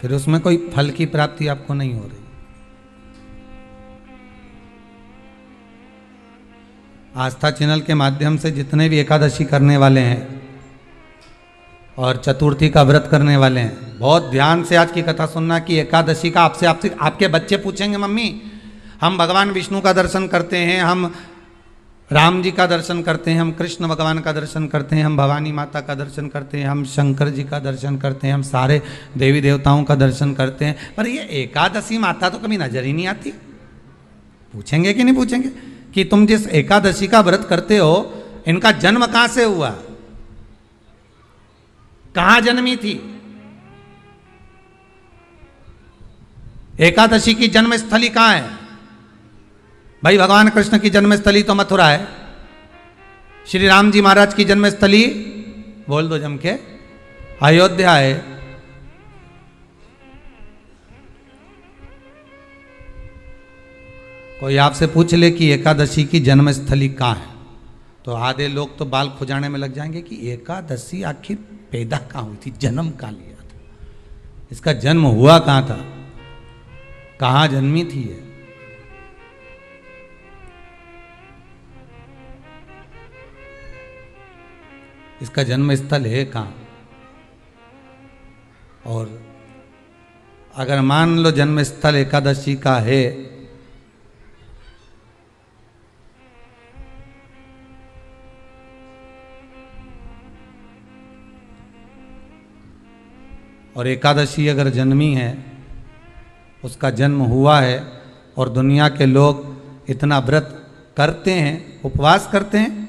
फिर उसमें कोई फल की प्राप्ति आपको नहीं हो रही। आस्था चैनल के माध्यम से जितने भी एकादशी करने वाले हैं और चतुर्थी का व्रत करने वाले हैं, बहुत ध्यान से आज की कथा सुनना कि एकादशी का आपसे आपके बच्चे पूछेंगे, मम्मी हम भगवान विष्णु का दर्शन करते हैं, हम राम जी का दर्शन करते हैं, हम कृष्ण भगवान का दर्शन करते हैं, हम भवानी माता का दर्शन करते हैं, हम शंकर जी का दर्शन करते हैं, हम सारे देवी देवताओं का दर्शन करते हैं, पर ये एकादशी माता तो कभी नजर ही नहीं आती। पूछेंगे कि नहीं पूछेंगे कि तुम जिस एकादशी का व्रत करते हो इनका जन्म कहां से हुआ, कहां जन्मी थी? एकादशी की जन्मस्थली कहां है? भाई भगवान कृष्ण की जन्मस्थली तो मथुरा है, श्री राम जी महाराज की जन्मस्थली बोल दो जम के अयोध्या है। कोई आपसे पूछ ले कि एकादशी की जन्मस्थली कहाँ है तो आधे लोग तो बाल खुजाने में लग जाएंगे कि एकादशी आखिर पैदा कहाँ हुई थी, जन्म कहाँ लिया था, इसका जन्म हुआ कहाँ था, कहाँ जन्मी थी ये? इसका जन्म स्थल है कहाँ? और अगर मान लो जन्म स्थल एकादशी का है और एकादशी अगर जन्मी है, उसका जन्म हुआ है और दुनिया के लोग इतना व्रत करते हैं, उपवास करते हैं,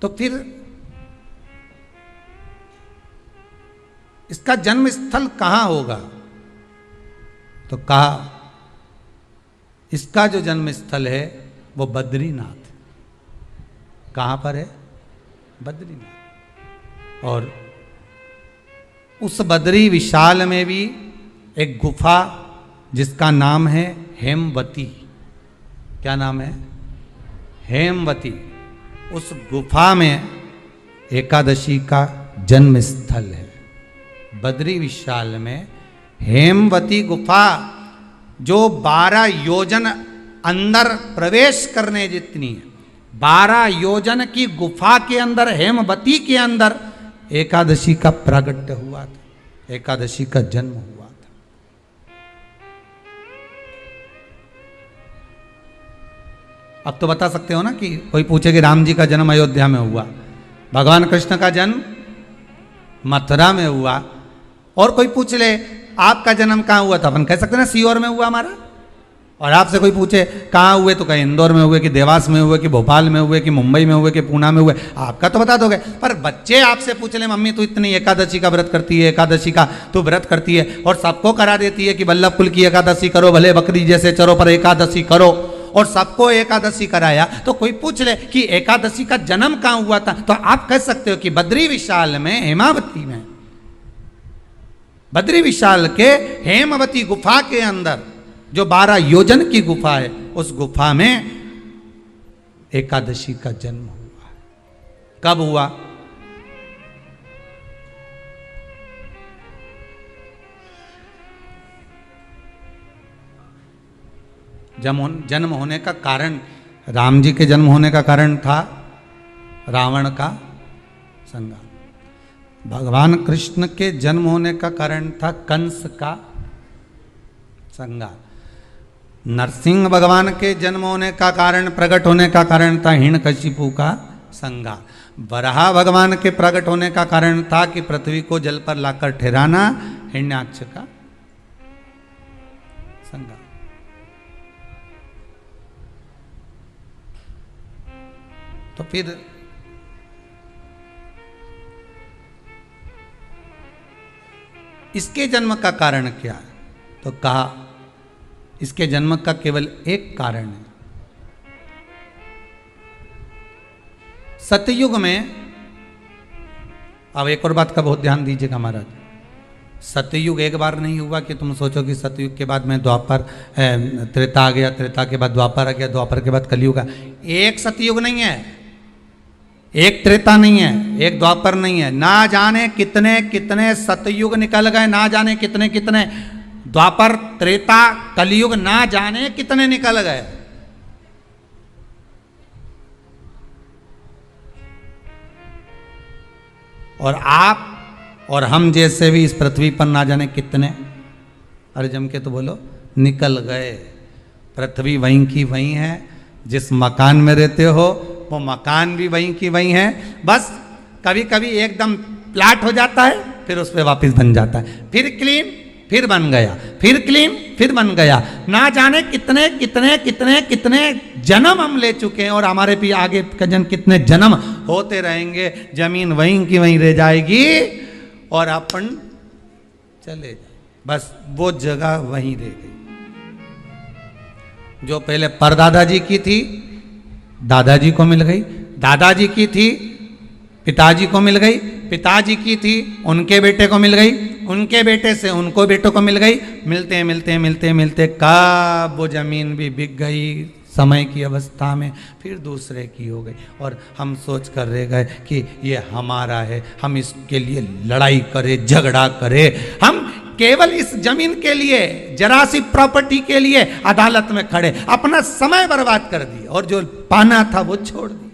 तो फिर इसका जन्म स्थल कहाँ होगा? तो कहा इसका जो जन्म स्थल है वो बद्रीनाथ। कहाँ पर है? बद्रीनाथ। और उस बद्री विशाल में भी एक गुफा जिसका नाम है हेमवती। क्या नाम है? हेमवती। उस गुफा में एकादशी का जन्म स्थल है। बद्री विशाल में हेमवती गुफा जो 12 योजन अंदर प्रवेश करने जितनी है, 12 योजन की गुफा के अंदर, हेमवती के अंदर एकादशी का प्रागट्य हुआ था, एकादशी का जन्म हुआ था। अब तो बता सकते हो ना कि कोई पूछे कि राम जी का जन्म अयोध्या में हुआ, भगवान कृष्ण का जन्म मथुरा में हुआ, और कोई पूछ ले आपका जन्म कहाँ हुआ था, अपन कह सकते ना सीहोर में हुआ हमारा, और आपसे कोई पूछे कहाँ हुए तो कहीं इंदौर में हुए कि देवास में हुए कि भोपाल में हुए कि मुंबई में हुए कि पूना में हुए, आपका तो बता दोगे। पर बच्चे आपसे पूछ ले मम्मी तू इतनी एकादशी का व्रत करती है, एकादशी का तू व्रत करती है, और सबको करा देती है कि वल्लभ कुल की एकादशी करो, भले बकरी जैसे चरो पर एकादशी करो, और सबको एकादशी कराया। तो कोई पूछ ले कि एकादशी का जन्म कहाँ हुआ था, तो आप कह सकते हो कि बद्री विशाल में, हेमावती में, बद्री विशाल के हेमवती गुफा के अंदर जो 12 योजन की गुफा है, उस गुफा में एकादशी का जन्म हुआ। कब हुआ? जन्म होने का कारण, राम जी के जन्म होने का कारण था रावण का संहार। भगवान कृष्ण के जन्म होने का कारण था कंस का संहार। नरसिंह भगवान के जन्म होने का कारण, प्रकट होने का कारण था हिरण्यकशिपु का संहार। वराह भगवान के प्रकट होने का कारण था कि पृथ्वी को जल पर लाकर ठहराना, हिरण्याक्ष का संहार। तो फिर इसके जन्म का कारण क्या है? तो कहा इसके जन्म का केवल एक कारण है। सतयुग में, अब एक और बात का बहुत ध्यान दीजिएगा महाराज, सतयुग एक बार नहीं हुआ कि तुम सोचो कि सतयुग के बाद में द्वापर, त्रेता आ गया, त्रेता के बाद द्वापर आ गया, द्वापर के बाद कलयुग आ। एक सतयुग नहीं है, एक त्रेता नहीं है, एक द्वापर नहीं है। ना जाने कितने कितने सतयुग निकल गए, ना जाने कितने कितने द्वापर, त्रेता, कलयुग, ना जाने कितने निकल गए। और आप और हम जैसे भी इस पृथ्वी पर ना जाने कितने, अरे जम के तो बोलो, निकल गए। पृथ्वी वहीं की वहीं है, जिस मकान में रहते हो वो मकान भी वहीं की वहीं है। बस कभी कभी एकदम प्लाट हो जाता है, फिर उस पर वापस बन जाता है, फिर क्लीन, फिर बन गया, फिर क्लीन, फिर बन गया। ना जाने कितने कितने कितने कितने जन्म हम ले चुके हैं, और हमारे भी आगे का जन्म कितने जन्म होते रहेंगे। जमीन वहीं की वहीं रह जाएगी और अपन चले जाए, बस वो जगह वहीं रह गई। जो पहले परदादाजी की थी, दादाजी को मिल गई, दादाजी की थी, पिताजी को मिल गई, पिताजी की थी, उनके बेटे को मिल गई, उनके बेटे से उनको बेटों को मिल गई। मिलते मिलते मिलते मिलते कब वो जमीन भी बिक गई समय की अवस्था में, फिर दूसरे की हो गई। और हम सोच कर रह गए कि ये हमारा है, हम इसके लिए लड़ाई करें, झगड़ा करें। हम केवल इस जमीन के लिए, जरा सी प्रॉपर्टी के लिए अदालत में खड़े, अपना समय बर्बाद कर दिए, और जो पाना था वो छोड़ दिया।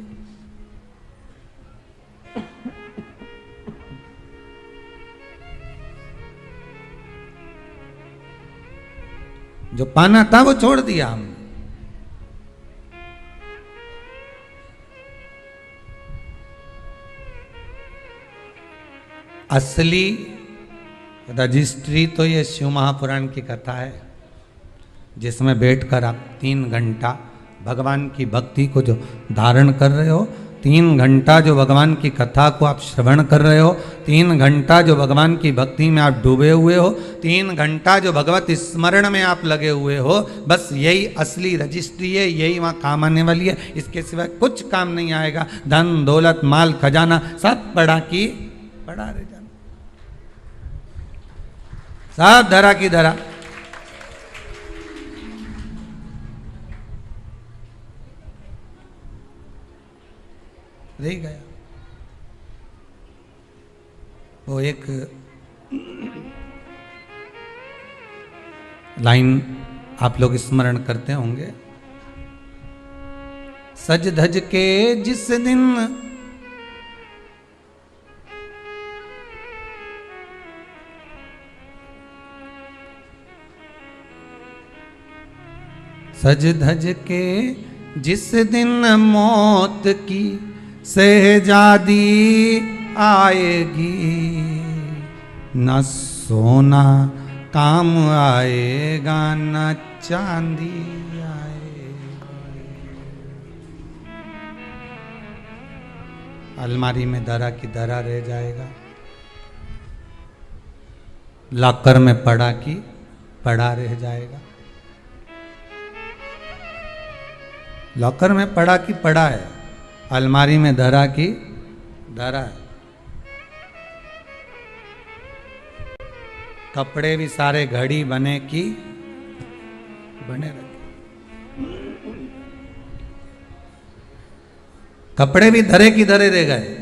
जो पाना था वो छोड़ दिया हमने। असली रजिस्ट्री तो ये शिव महापुराण की कथा है, जिसमें बैठकर आप 3 घंटा भगवान की भक्ति को जो धारण कर रहे हो, 3 घंटा जो भगवान की कथा को आप श्रवण कर रहे हो, 3 घंटा जो भगवान की भक्ति में आप डूबे हुए हो, 3 घंटा जो भगवत स्मरण में आप लगे हुए हो, बस यही असली रजिस्ट्री है, यही वहाँ काम आने वाली है। इसके सिवाय कुछ काम नहीं आएगा। धन दौलत माल खजाना सब पड़ा की पड़ा रह जाना, सब धरा की धरा। रह गया। वो एक लाइन आप लोग स्मरण करते होंगे, सज धज के जिस दिन सज धज के जिस दिन मौत की शहजादी आएगी, न सोना काम आएगा, न चांदी आए। अलमारी में धरा की धरा रह जाएगा, लॉकर में पड़ा की पड़ा रह जाएगा। लॉकर में पड़ा की पड़ा है, अलमारी में धरा की धरा है। कपड़े भी सारे घड़ी बने की बने रहे, कपड़े भी धरे की धरे रह गए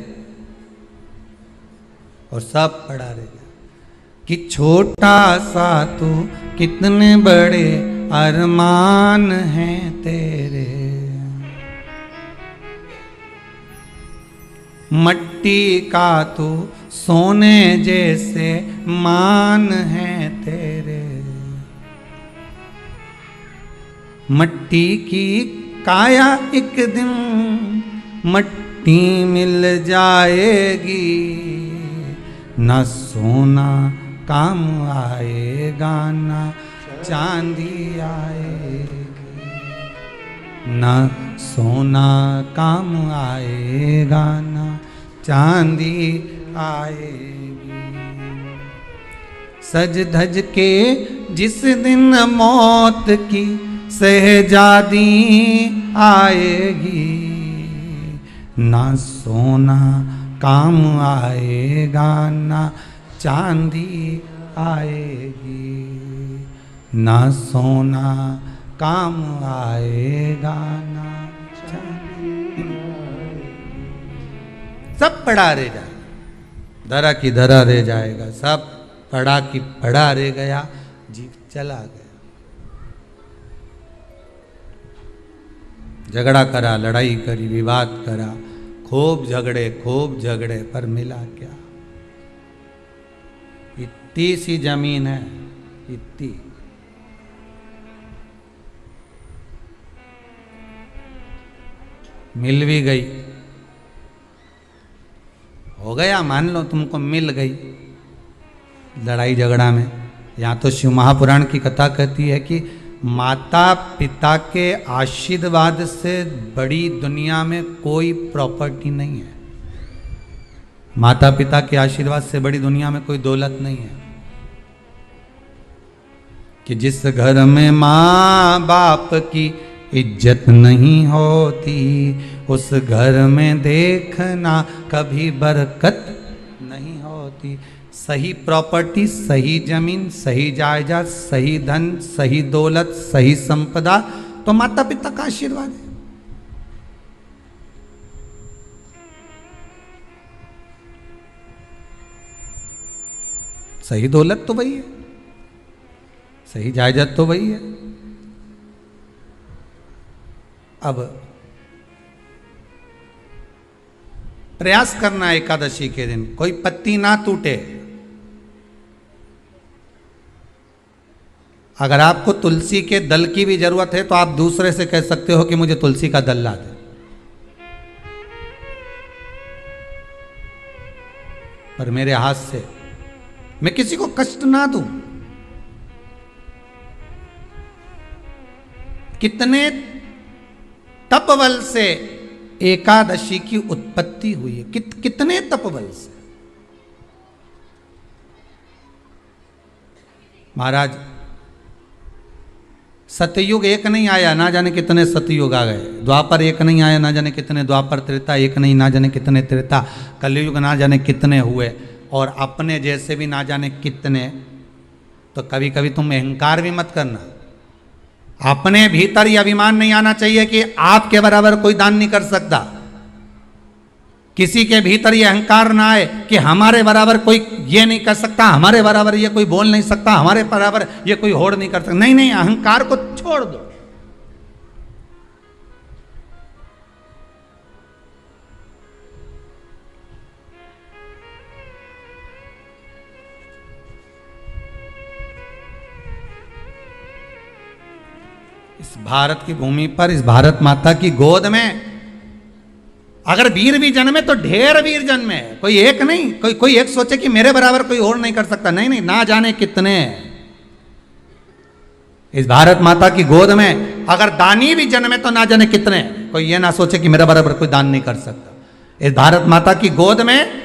और सब पड़ा रह गया। कि छोटा सा तू कितने बड़े अरमान हैं तेरे, मट्टी का तू सोने जैसे मान है तेरे। मट्टी की काया एक दिन मट्टी मिल जाएगी, न सोना काम आएगा न चांदी आएगी, न सोना काम आएगा न चांदी आएगी। सज धज के जिस दिन मौत की शहजादी आएगी, ना सोना काम आएगा ना चांदी आएगी, ना सोना काम आएगा ना चांदी आएगी। सब पड़ा रह जाएगा, धरा की धरा रह जाएगा, सब पड़ा की पड़ा रह गया, जीव चला गया। झगड़ा करा, लड़ाई करी, विवाद करा, खूब झगड़े पर मिला क्या? इतनी सी जमीन है, इतनी। मिल भी गई, हो गया, मान लो तुमको मिल गई लड़ाई झगड़ा में। यहाँ तो शिव महापुराण की कथा कहती है कि माता पिता के आशीर्वाद से बड़ी दुनिया में कोई प्रॉपर्टी नहीं है। माता पिता के आशीर्वाद से बड़ी दुनिया में कोई दौलत नहीं है। कि जिस घर में माँ बाप की इज्जत नहीं होती, उस घर में देखना कभी बरकत नहीं होती। सही प्रॉपर्टी, सही जमीन, सही जायदाद, सही धन, सही दौलत, सही संपदा तो माता पिता का आशीर्वाद है। सही दौलत तो वही है, सही जायदाद तो वही है। अब प्रयास करना एकादशी के दिन कोई पत्ती ना टूटे। अगर आपको तुलसी के दल की भी जरूरत है तो आप दूसरे से कह सकते हो कि मुझे तुलसी का दल ला दे। पर मेरे हाथ से मैं किसी को कष्ट ना दूं। कितने तपबल से एकादशी की उत्पत्ति हुई है, कितने तपबल से। महाराज सतयुग एक नहीं आया, ना जाने कितने सतयुग आ गए। द्वापर एक नहीं आया, ना जाने कितने द्वापर। त्रेता एक नहीं, ना जाने कितने त्रेता। कलयुग ना जाने कितने हुए, और अपने जैसे भी ना जाने कितने। तो कभी कभी तुम अहंकार भी मत करना। अपने भीतर यह अभिमान नहीं आना चाहिए कि आपके बराबर कोई दान नहीं कर सकता। किसी के भीतर यह अहंकार ना आए कि हमारे बराबर कोई ये नहीं कर सकता, हमारे बराबर ये कोई बोल नहीं सकता, हमारे बराबर ये कोई होड़ नहीं कर सकता। नहीं नहीं, अहंकार को छोड़ दो। इस भारत की भूमि पर, इस भारत माता की गोद में अगर वीर भी जन्मे तो ढेर वीर जन्मे। कोई एक नहीं, कोई एक सोचे कि मेरे बराबर कोई और नहीं कर सकता। नहीं नहीं, ना जाने कितने। इस भारत माता की गोद में अगर दानी भी जन्मे तो ना जाने कितने, कोई ये ना सोचे कि मेरा बराबर कोई दान नहीं कर सकता। इस भारत माता की गोद में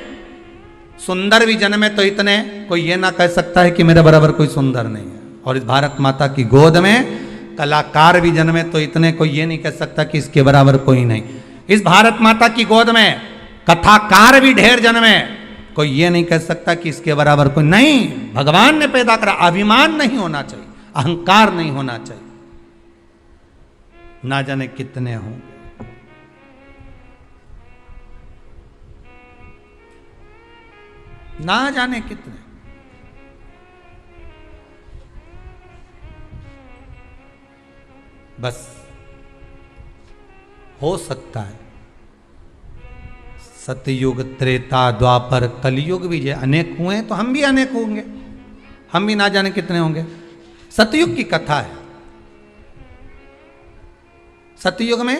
सुंदर भी जन्मे तो इतने, कोई ये ना कह सकता है कि मेरे बराबर कोई सुंदर नहीं है। और इस भारत माता की गोद में कलाकार भी जन्मे तो इतने, कोई ये नहीं कह सकता कि इसके बराबर कोई नहीं। इस भारत माता की गोद में कथाकार भी ढेर जन्मे, कोई ये नहीं कह सकता कि इसके बराबर कोई नहीं। भगवान ने पैदा करा, अभिमान नहीं होना चाहिए, अहंकार नहीं होना चाहिए। ना जाने कितने हों, ना जाने कितने। बस हो सकता है सतयुग, त्रेता, द्वापर, कलयुग भी जो अनेक हुए तो हम भी अनेक होंगे, हम भी ना जाने कितने होंगे। सतयुग की कथा है। सतयुग में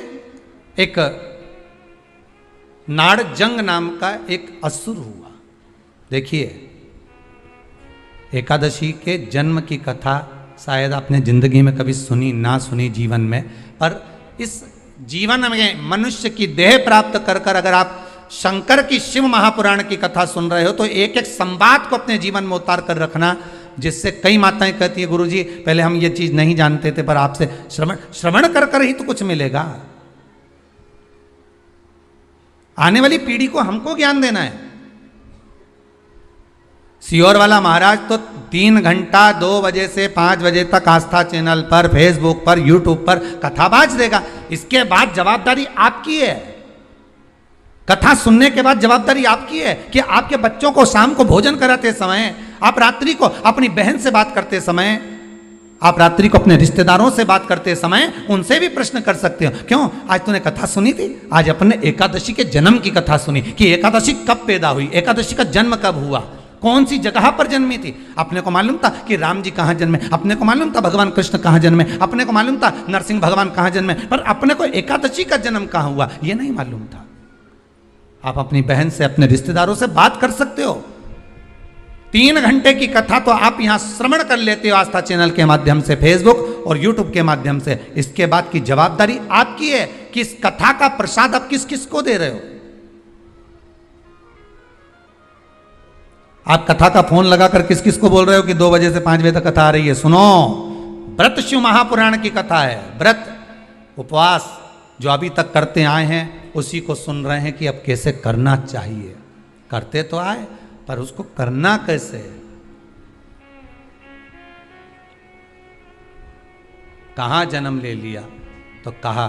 एक नाड़जंग नाम का एक असुर हुआ। देखिए, एकादशी के जन्म की कथा शायद आपने जिंदगी में कभी सुनी ना सुनी जीवन में, पर इस जीवन में मनुष्य की देह प्राप्त कर कर अगर आप शंकर की शिव महापुराण की कथा सुन रहे हो तो एक एक संवाद को अपने जीवन में उतार कर रखना, जिससे कई माताएं कहती है गुरुजी पहले हम ये चीज नहीं जानते थे, पर आपसे श्रवण कर कर ही तो कुछ मिलेगा। आने वाली पीढ़ी को हमको ज्ञान देना है। सियोर वाला महाराज तो 3 घंटा 2 बजे से 5 बजे तक आस्था चैनल पर, फेसबुक पर, यूट्यूब पर कथा बाज देगा। इसके बाद जवाबदारी आपकी है। कथा सुनने के बाद जवाबदारी आपकी है कि आपके बच्चों को शाम को भोजन कराते समय, आप रात्रि को अपनी बहन से बात करते समय, आप रात्रि को अपने रिश्तेदारों से बात करते समय उनसे भी प्रश्न कर सकते हो। क्यों आज तूने कथा सुनी थी? आज अपने एकादशी के जन्म की कथा सुनी कि एकादशी कब पैदा हुई, एकादशी का जन्म कब हुआ, कौन सी जगह पर जन्मी थी। अपने को मालूम था कि राम जी कहाँ जन्मे, अपने को मालूम था भगवान कृष्ण कहाँ जन्मे, अपने को मालूम था नरसिंह भगवान कहाँ जन्मे, पर अपने को एकादशी का जन्म कहाँ हुआ ये नहीं मालूम था। आप अपनी बहन से, अपने रिश्तेदारों से बात कर सकते हो। 3 घंटे की कथा तो आप यहां श्रवण कर लेते हो आस्था चैनल के माध्यम से, फेसबुक और यूट्यूब के माध्यम से। इसके बाद की जवाबदारी आपकी है कि इस कथा का प्रसाद आप किस किस को दे रहे हो। आप कथा का फोन लगाकर किस किस को बोल रहे हो कि 2 बजे से 5 बजे तक कथा आ रही है। सुनो, व्रत शिव महापुराण की कथा है। व्रत, उपवास जो अभी तक करते आए हैं उसी को सुन रहे हैं कि अब कैसे करना चाहिए। करते तो आए पर उसको करना कैसे। कहां जन्म ले लिया तो कहा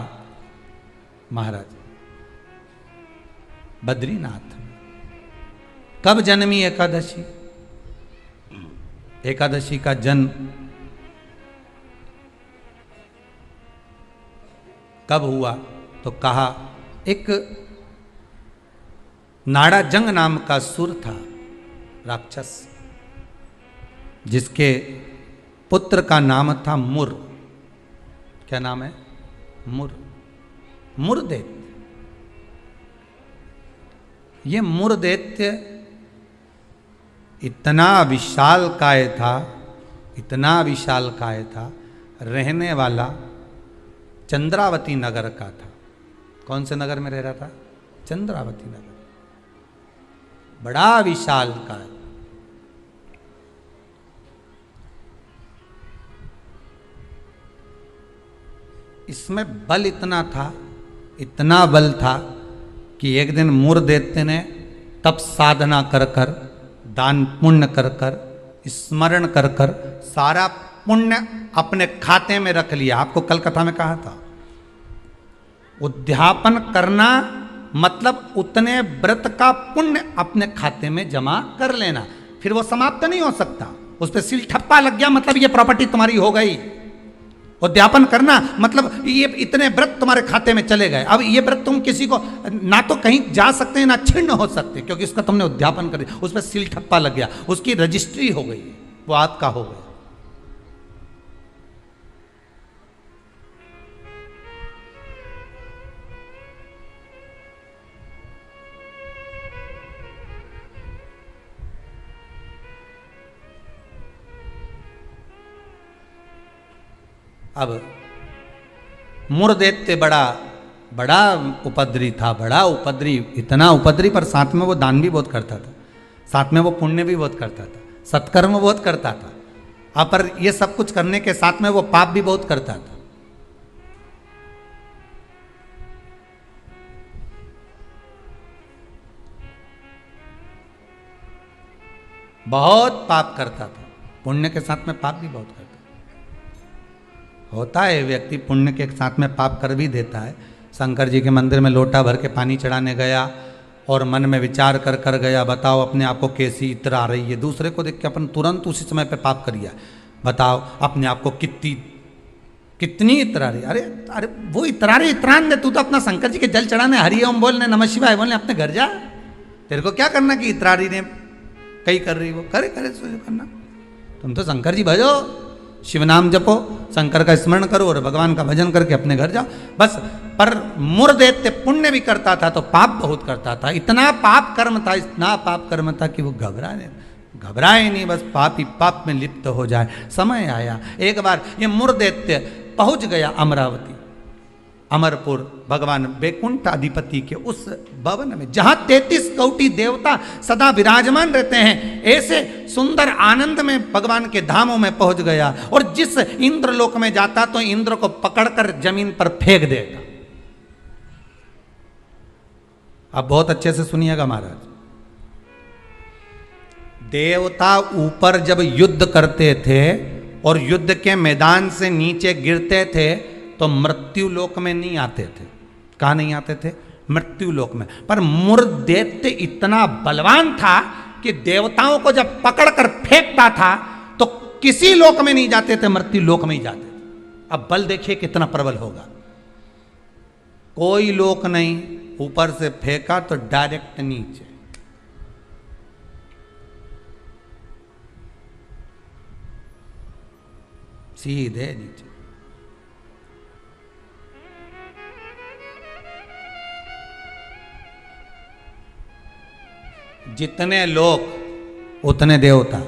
महाराज बद्रीनाथ। कब जन्मी एकादशी? एकादशी का जन्म कब हुआ तो कहा एक नाड़ाजंग नाम का सुर था, राक्षस, जिसके पुत्र का नाम था मुर। क्या नाम है? मुर। मुरदैत्य। ये मुरदैत्य इतना विशालकाय था, इतना विशालकाय था, रहने वाला चंद्रावती नगर का था। कौन से नगर में रह रहा था? चंद्रावती नगर। बड़ा विशालकाय। इसमें बल इतना था, इतना बल था कि एक दिन मुरदैत्य ने तप साधना कर कर, दान पुण्य कर कर, स्मरण कर कर सारा पुण्य अपने खाते में रख लिया। आपको कल कथा में कहा था, उद्यापन करना मतलब उतने व्रत का पुण्य अपने खाते में जमा कर लेना, फिर वो समाप्त नहीं हो सकता। उस पर सील ठप्पा लग गया मतलब ये प्रॉपर्टी तुम्हारी हो गई। उद्यापन करना मतलब ये इतने व्रत तुम्हारे खाते में चले गए। अब ये व्रत तुम किसी को ना तो कहीं जा सकते हैं ना छिन्न हो सकते, क्योंकि उसका तुमने उद्यापन कर दिया, उस पर सील ठप्पा लग गया, उसकी रजिस्ट्री हो गई, वो आपका हो गया। अब मुरदैत्य बड़ा बड़ा उपद्री था, बड़ा उपद्री, इतना उपद्री, पर साथ में वो दान भी बहुत करता था, साथ में वो पुण्य भी बहुत करता था, सत्कर्म बहुत करता था। अब पर ये सब कुछ करने के साथ में वो पाप भी बहुत करता था। बहुत पाप करता था, पुण्य के साथ में पाप भी बहुत करता था। होता है व्यक्ति पुण्य के साथ में पाप कर भी देता है। शंकर जी के मंदिर में लोटा भर के पानी चढ़ाने गया और मन में विचार कर कर गया, बताओ अपने आप को कैसी इत्र आ रही है। दूसरे को देख के अपन तुरंत उसी समय पे पाप कर लिया। बताओ अपने आप को कितनी इत्र आ रही। अरे अरे वो इतरा रहे, इतरान दे, तू तो अपना शंकर जी के जल चढ़ाने, हरि ओम बोलने, नमः शिवाय बोलने, अपने घर जा। तेरे को क्या करना कि इतरारी ने कहीं कर रही, वो करे करे करना। तुम तो शंकर जी भजो, शिव नाम जपो, शंकर का स्मरण करो और भगवान का भजन करके अपने घर जाओ बस। पर मुरदैत्य पुण्य भी करता था तो पाप बहुत करता था। इतना पाप कर्म था, इतना पाप कर्म था कि वो घबराए नहीं, बस पाप ही पाप में लिप्त हो जाए। समय आया, एक बार ये मुरदैत्य पहुंच गया अमरावती, अमरपुर, भगवान वैकुंठ अधिपति के उस भवन में जहां 33 कोटि देवता सदा विराजमान रहते हैं। ऐसे सुंदर आनंद में भगवान के धामों में पहुंच गया। और जिस इंद्र लोक में जाता तो इंद्र को पकड़कर जमीन पर फेंक देता। अब बहुत अच्छे से सुनिएगा महाराज, देवता ऊपर जब युद्ध करते थे और युद्ध के मैदान से नीचे गिरते थे तो मृत्यु लोक में नहीं आते थे। कहाँ नहीं आते थे? मृत्यु लोक में। पर मुरदैत्य इतना बलवान था कि देवताओं को जब पकड़कर फेंकता था तो किसी लोक में नहीं जाते थे, मृत्यु लोक में ही जाते थे। अब बल देखिए कितना प्रबल होगा। कोई लोक नहीं, ऊपर से फेंका तो डायरेक्ट नीचे। सीधे नीचे। जितने लोक उतने देवता,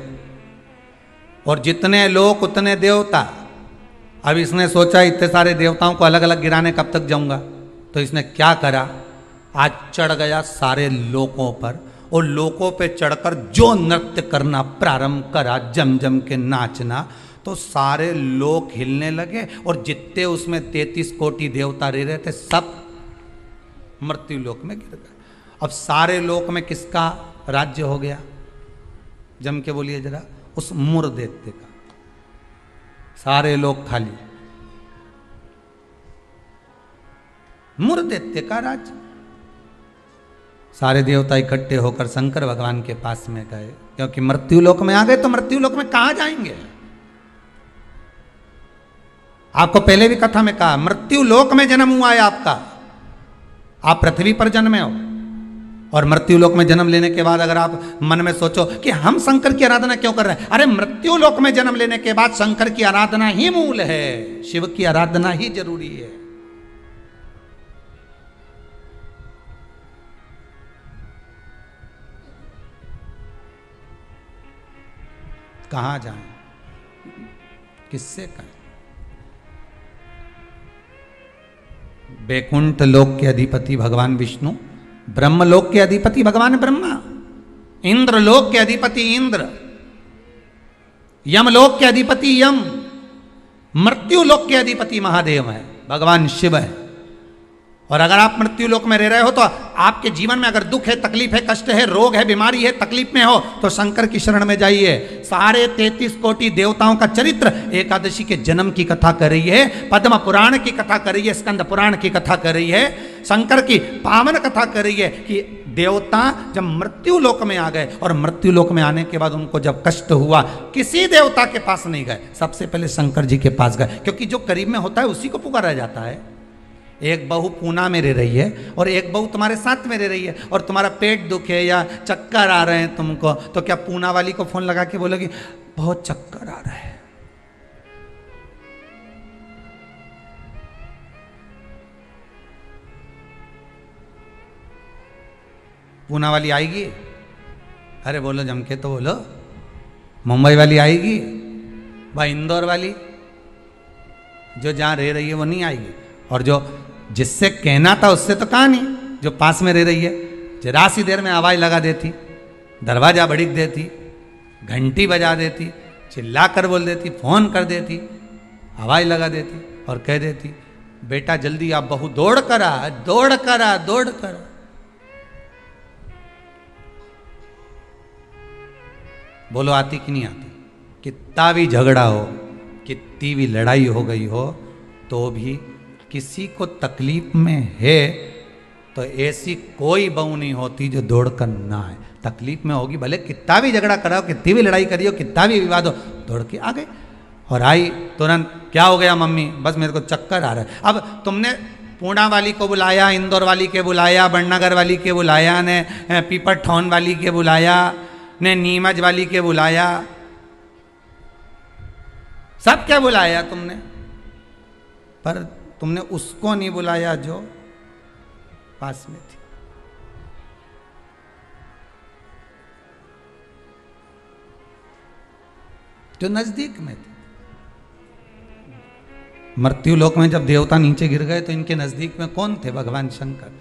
और जितने लोक उतने देवता। अब इसने सोचा इतने सारे देवताओं को अलग अलग गिराने कब तक जाऊंगा, तो इसने क्या करा, आज चढ़ गया सारे लोकों पर और लोकों पे चढ़कर जो नृत्य करना प्रारंभ करा, जम जम के नाचना, तो सारे लोक हिलने लगे। और जितने उसमें 33 कोटि देवता रह रहे थे सब मृत्यु लोक में गिर गए। अब सारे लोक में किसका राज्य हो गया? जम के बोलिए जरा, उस मुरदैत्य का। सारे लोग खाली, मुरदैत्य का राज्य। सारे देवता इकट्ठे होकर शंकर भगवान के पास में गए, क्योंकि मृत्यु लोक में आ गए तो मृत्यु लोक में कहां जाएंगे। आपको पहले भी कथा में कहा, मृत्यु लोक में जन्म हुआ है आपका। आप पृथ्वी पर जन्मे हो और मृत्यु लोक में जन्म लेने के बाद अगर आप मन में सोचो कि हम शंकर की आराधना क्यों कर रहे हैं, अरे मृत्यु लोक में जन्म लेने के बाद शंकर की आराधना ही मूल है, शिव की आराधना ही जरूरी है। कहां जाएं, किससे कहें? वैकुंठ लोक के अधिपति भगवान विष्णु, ब्रह्मलोक के अधिपति भगवान ब्रह्मा, इंद्र लोक के अधिपति इंद्र, यमलोक के अधिपति यम, मृत्यु लोक के अधिपति महादेव है, भगवान शिव है। और अगर आप मृत्यु लोक में रह रहे हो तो आपके जीवन में अगर दुख है, तकलीफ है, कष्ट है, रोग है, बीमारी है, तकलीफ में हो तो शंकर की शरण में जाइए। सारे 33 कोटि देवताओं का चरित्र एकादशी के जन्म की कथा कर रही है, पद्म पुराण की कथा कर रही है, स्कंद पुराण की कथा कर रही है, शंकर की पावन कथा कर रही है कि देवता जब मृत्यु लोक में आ गए और मृत्यु लोक में आने के बाद उनको जब कष्ट हुआ, किसी देवता के पास नहीं गए, सबसे पहले शंकर जी के पास गए, क्योंकि जो करीब में होता है उसी को पुकारा जाता है। एक बहू पूना में रह रही है और एक बहू तुम्हारे साथ में रह रही है और तुम्हारा पेट दुखे या चक्कर आ रहे हैं तुमको, तो क्या पूना वाली को फोन लगा के बोलोगी बहुत चक्कर आ रहा है? पूना वाली आएगी? अरे बोलो जम के तो बोलो। मुंबई वाली आएगी? भाई इंदौर वाली? जो जहाँ रह रही है वो नहीं आएगी, और जो जिससे कहना था उससे तो कहा नहीं, जो पास में रह रही है जरा सी देर में आवाज़ लगा देती, दरवाज़ा भड़क देती, घंटी बजा देती, चिल्ला कर बोल देती, फ़ोन कर देती, आवाज़ लगा देती और कह देती बेटा जल्दी आप बहू दौड़ कर आ, दौड़ कर आ, दौड़ कर आ। बोलो आती कि नहीं आती? कितना भी झगड़ा हो, कितनी भी लड़ाई हो गई हो, तो भी किसी को तकलीफ में है तो ऐसी कोई बहू नहीं होती जो दौड़ कर ना आए। तकलीफ में होगी, भले कितना भी झगड़ा कराओ, कितनी भी लड़ाई करियो, कितना भी विवाद हो, दौड़ के आ गए। और आई तुरंत, क्या हो गया मम्मी? बस मेरे को चक्कर आ रहा है। अब तुमने पूना वाली को बुलाया, इंदौर वाली के बुलाया, बड़नगर वाली के बुलाया, ने पीपर ठौन वाली के बुलाया, ने नीमच वाली के बुलाया, सब क्या बुलाया तुमने, पर तुमने उसको नहीं बुलाया जो पास में थी। जो नजदीक में थे। मृत्यु लोक में जब देवता नीचे गिर गए तो इनके नजदीक में कौन थे? भगवान शंकर।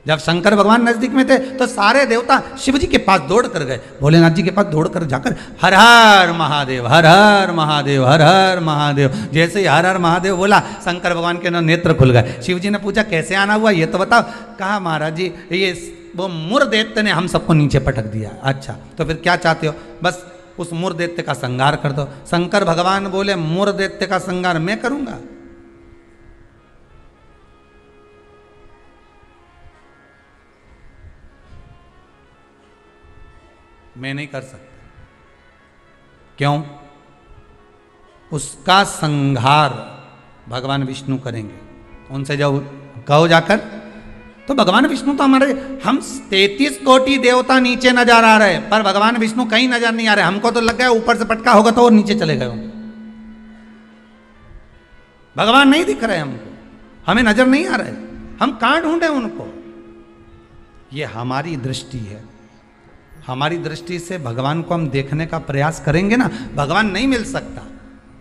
जब शंकर भगवान नजदीक में थे तो सारे देवता शिव जी के पास दौड़ कर गए, भोलेनाथ जी के पास दौड़ कर जाकर हर हर महादेव, हर हर महादेव, हर हर महादेव। जैसे ही हर हर महादेव बोला, शंकर भगवान के नेत्र खुल गए। शिव जी ने पूछा कैसे आना हुआ ये तो बताओ। कहा महाराज जी ये वो मुर दैत्य ने हम सबको नीचे पटक दिया। अच्छा तो फिर क्या चाहते हो? बस उस मुर दैत्य का संहार कर दो। शंकर भगवान बोले मुर दैत्य का संहार मैं करूंगा? मैं नहीं कर सकता। क्यों? उसका संहार भगवान विष्णु करेंगे। उनसे जब कहो जाकर, तो भगवान विष्णु तो हमारे, हम 33 कोटि देवता नीचे नजर आ रहे, पर भगवान विष्णु कहीं नजर नहीं आ रहे। हमको तो लग गया ऊपर से पटका होगा तो वो नीचे चले गए होंगे। भगवान नहीं दिख रहे हमको, हमें नजर नहीं आ रहे, हम कहां ढूंढे उनको? ये हमारी दृष्टि है। हमारी दृष्टि से भगवान को हम देखने का प्रयास करेंगे ना, भगवान नहीं मिल सकता।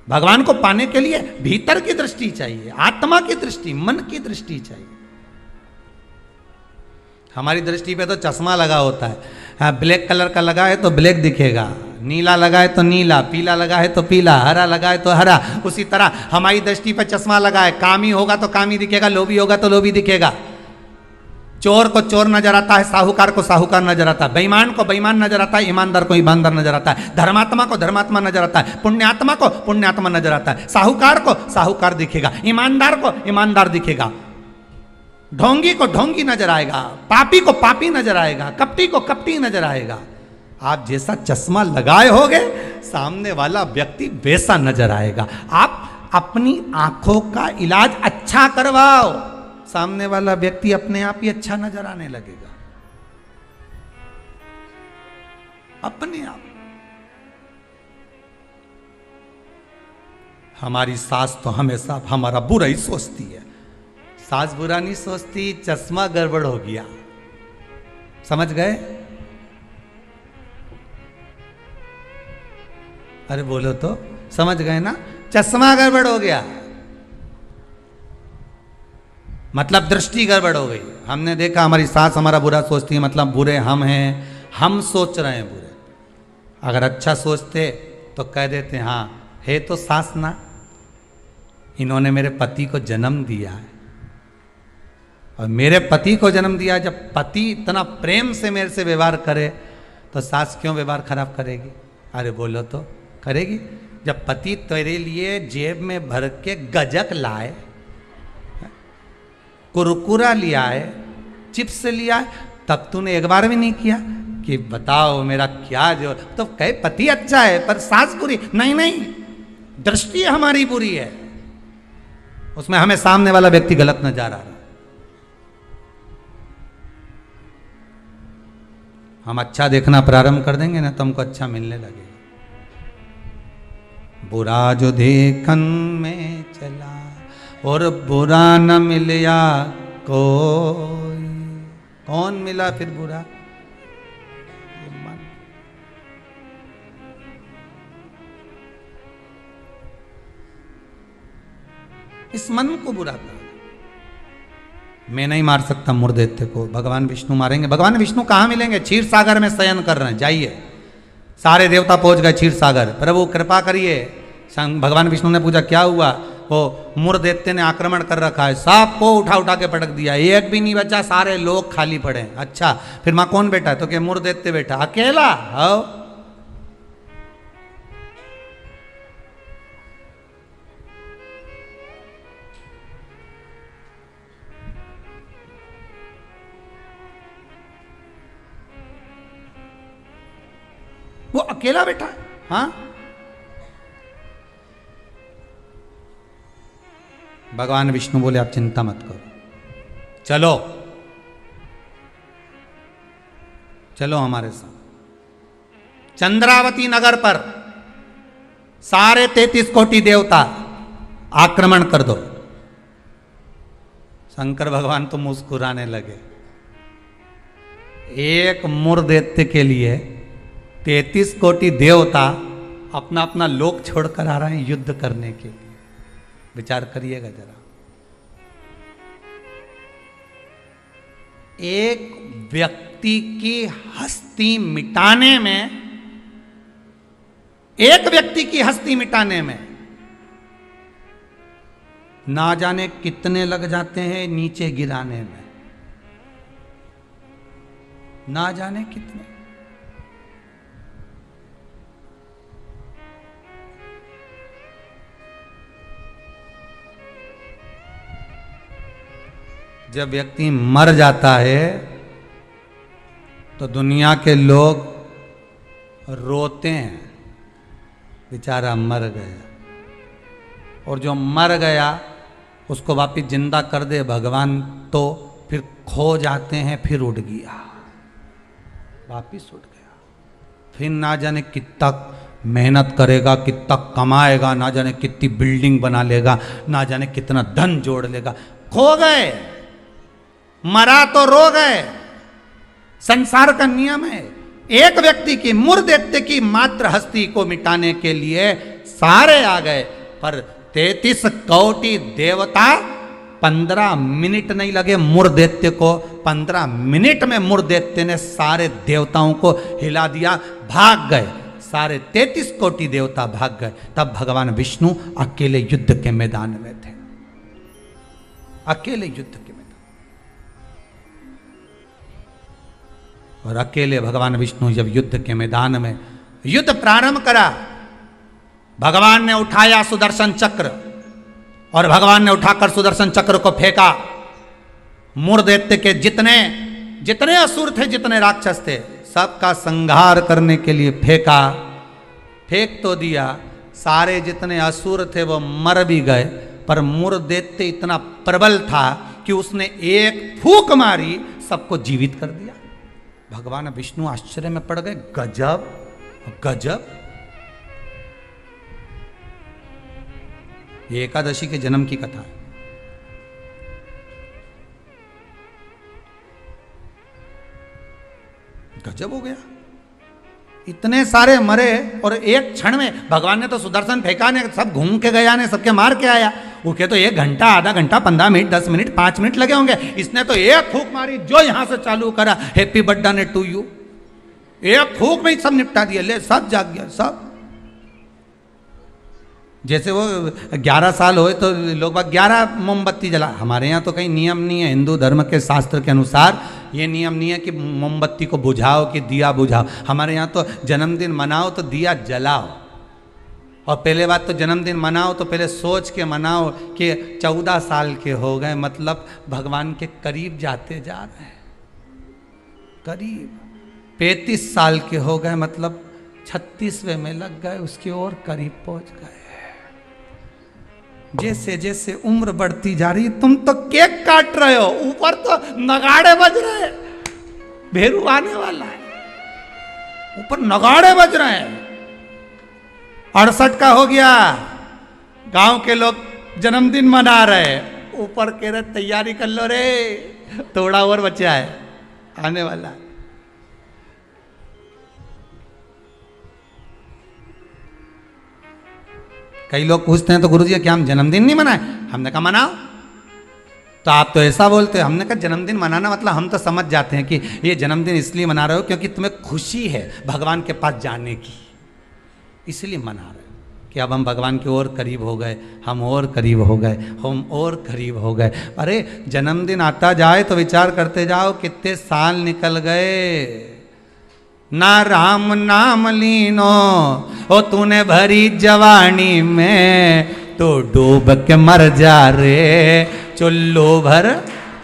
भगवान को पाने के लिए भीतर की दृष्टि चाहिए, आत्मा की दृष्टि, मन की दृष्टि चाहिए। हमारी दृष्टि पे तो चश्मा लगा होता है। हाँ, ब्लैक कलर का लगा है तो ब्लैक दिखेगा, नीला लगा है तो नीला, पीला लगा है तो पीला, हरा लगा है तो हरा। उसी तरह हमारी दृष्टि पे चश्मा लगा है, कामी होगा तो कामी दिखेगा, लोभी होगा तो लोभी दिखेगा। चोर को चोर नजर आता है, साहूकार को साहूकार नजर आता है, बेईमान को बेईमान नजर आता है, ईमानदार को ईमानदार नजर आता है, धर्मात्मा को धर्मात्मा नजर आता है, पुण्यात्मा को पुण्यात्मा नजर आता है। साहूकार को साहूकार दिखेगा, ईमानदार को ईमानदार दिखेगा, ढोंगी को ढोंगी नजर आएगा, पापी को पापी नजर आएगा, कपटी को कपटी नजर आएगा। आप जैसा चश्मा लगाए होगे, सामने वाला व्यक्ति वैसा नजर आएगा। आप अपनी आंखों का इलाज अच्छा करवाओ, सामने वाला व्यक्ति अपने आप ही अच्छा नजर आने लगेगा, अपने आप। हमारी सास तो हमेशा हमारा बुरा ही सोचती है। सास बुरा नहीं सोचती, चश्मा गड़बड़ हो गया। समझ गए? अरे बोलो तो, समझ गए ना? चश्मा गड़बड़ हो गया मतलब दृष्टि गड़बड़ हो गई। हमने देखा हमारी सास हमारा बुरा सोचती है, मतलब बुरे हम हैं, हम सोच रहे हैं बुरे। अगर अच्छा सोचते तो कह देते हाँ है तो सास ना, इन्होंने मेरे पति को जन्म दिया है, और मेरे पति को जन्म दिया। जब पति इतना प्रेम से मेरे से व्यवहार करे तो सास क्यों व्यवहार खराब करेगी? अरे बोलो तो, करेगी। जब पति तेरे लिए जेब में भर के गजक लाए, कुरकुरा लिया है, चिप्स लिया है, तब तूने एक बार भी नहीं किया कि बताओ मेरा क्या जो, तो कहे पति अच्छा है पर सास बुरी। नहीं नहीं, दृष्टि हमारी बुरी है, उसमें हमें सामने वाला व्यक्ति गलत नजर आ रहा। हम अच्छा देखना प्रारंभ कर देंगे ना तो हमको अच्छा मिलने लगेगा। बुरा जो देखन में चला और बुरा न मिलया कोई, कौन मिला फिर बुरा? ये मन। इस मन को बुरा करना। मैं नहीं मार सकता मुर्दैत्य को, भगवान विष्णु मारेंगे। भगवान विष्णु कहाँ मिलेंगे? क्षीर सागर में शयन कर रहे हैं, जाइए। सारे देवता पहुंच गए क्षीर सागर। प्रभु कृपा करिए। भगवान विष्णु ने पूछा क्या हुआ? वो मुर्दैत्य ने आक्रमण कर रखा है, सबको उठा उठा के पटक दिया, एक भी नहीं बचा, सारे लोग खाली पड़े। अच्छा फिर मां कौन बैठा है? तो क्या मुर्दैत्य बैठा अकेला? हो वो अकेला बैठा है। हाँ, भगवान विष्णु बोले आप चिंता मत करो, चलो चलो हमारे साथ। चंद्रावती नगर पर सारे 33 कोटि देवता आक्रमण कर दो। शंकर भगवान तो मुस्कुराने लगे। एक मुर्दैत्य के लिए 33 कोटि देवता अपना अपना लोक छोड़कर आ रहे हैं युद्ध करने के लिए। विचार करिएगा जरा। एक व्यक्ति की हस्ती मिटाने में, एक व्यक्ति की हस्ती मिटाने में ना जाने कितने लग जाते हैं नीचे गिराने में, ना जाने कितने। जब व्यक्ति मर जाता है तो दुनिया के लोग रोते हैं, बेचारा मर गया। और जो मर गया उसको वापिस जिंदा कर दे भगवान तो फिर खो जाते हैं, फिर उड़ गया, वापिस उड़ गया। फिर ना जाने कितना मेहनत करेगा, कितना कमाएगा, ना जाने कितनी बिल्डिंग बना लेगा, ना जाने कितना धन जोड़ लेगा, खो गए। मरा तो रो गए। संसार का नियम है। एक व्यक्ति की, मुर्दैत्य की मात्र हस्ती को मिटाने के लिए सारे आ गए, पर 33 कोटि देवता 15 मिनट नहीं लगे मुर्दैत्य को। 15 मिनट में मुर्दैत्य ने सारे देवताओं को हिला दिया, भाग गए। सारे 33 कोटि देवता भाग गए। तब भगवान विष्णु अकेले युद्ध के मैदान में थे, अकेले युद्ध के मैदान। और अकेले भगवान विष्णु जब युद्ध के मैदान में युद्ध प्रारंभ करा, भगवान ने उठाया सुदर्शन चक्र और भगवान ने उठाकर सुदर्शन चक्र को फेंका। मुर्दैत्य के जितने जितने असुर थे, जितने राक्षस थे, सबका संहार करने के लिए फेंका। फेंक तो दिया, सारे जितने असुर थे वो मर भी गए, पर मुर्दैत्य इतना प्रबल था कि उसने एक फूंक मारी, सबको जीवित कर दिया। भगवान विष्णु आश्चर्य में पड़ गए, गजब गजब। ये एकादशी के जन्म की कथा है। गजब हो गया, इतने सारे मरे और एक क्षण में भगवान ने तो सुदर्शन फेंका ने, सब घूम के गया ने, सबके मार के आया। उनके तो 1 घंटा, आधा घंटा, 15 मिनट, 10 मिनट, 5 मिनट लगे होंगे। इसने तो एक फूंक मारी, जो यहां से चालू करा, हैप्पी बर्थडे ने टू यू, एक फूंक में ही सब निपटा दिया। ले, सब जाग गया, सब। जैसे वो 11 साल होए तो लोग 11 मोमबत्ती जला। हमारे यहाँ तो कहीं नियम नहीं है, हिंदू धर्म के शास्त्र के अनुसार ये नियम नहीं है कि मोमबत्ती को बुझाओ कि दिया बुझाओ। हमारे यहाँ तो जन्मदिन मनाओ तो दिया जलाओ। और पहले बात तो जन्मदिन मनाओ तो पहले सोच के मनाओ कि 14 साल के हो गए, मतलब भगवान के करीब जाते जा रहे हैं, करीब। 35 साल के हो गए, मतलब 36वें में लग गए, उसकी ओर करीब पहुंच गए। जैसे जैसे उम्र बढ़ती जा रही, तुम तो केक काट रहे हो, ऊपर तो नगाड़े बज रहे हैं, भेरू आने वाला है, ऊपर नगाड़े बज रहे हैं। 68 का हो गया, गांव के लोग जन्मदिन मना रहे, ऊपर कह रहे तैयारी कर लो रे, थोड़ा और बचा है, आने वाला है। कई लोग पूछते हैं तो गुरुजी क्या हम जन्मदिन नहीं मनाए? हमने कहा मनाओ। तो आप तो ऐसा बोलते हो। हमने कहा जन्मदिन मनाना मतलब हम तो समझ जाते हैं कि ये जन्मदिन इसलिए मना रहे हो क्योंकि तुम्हें खुशी है भगवान के पास जाने की, इसलिए मना रहे हो कि अब हम भगवान के और करीब हो गए, हम और करीब हो गए, हम और करीब हो गए। अरे जन्मदिन आता जाए तो विचार करते जाओ कितने साल निकल गए। ना राम नाम लीनो ओ तूने भरी जवानी में, तो डूब के मर जा रे चुल्लू भर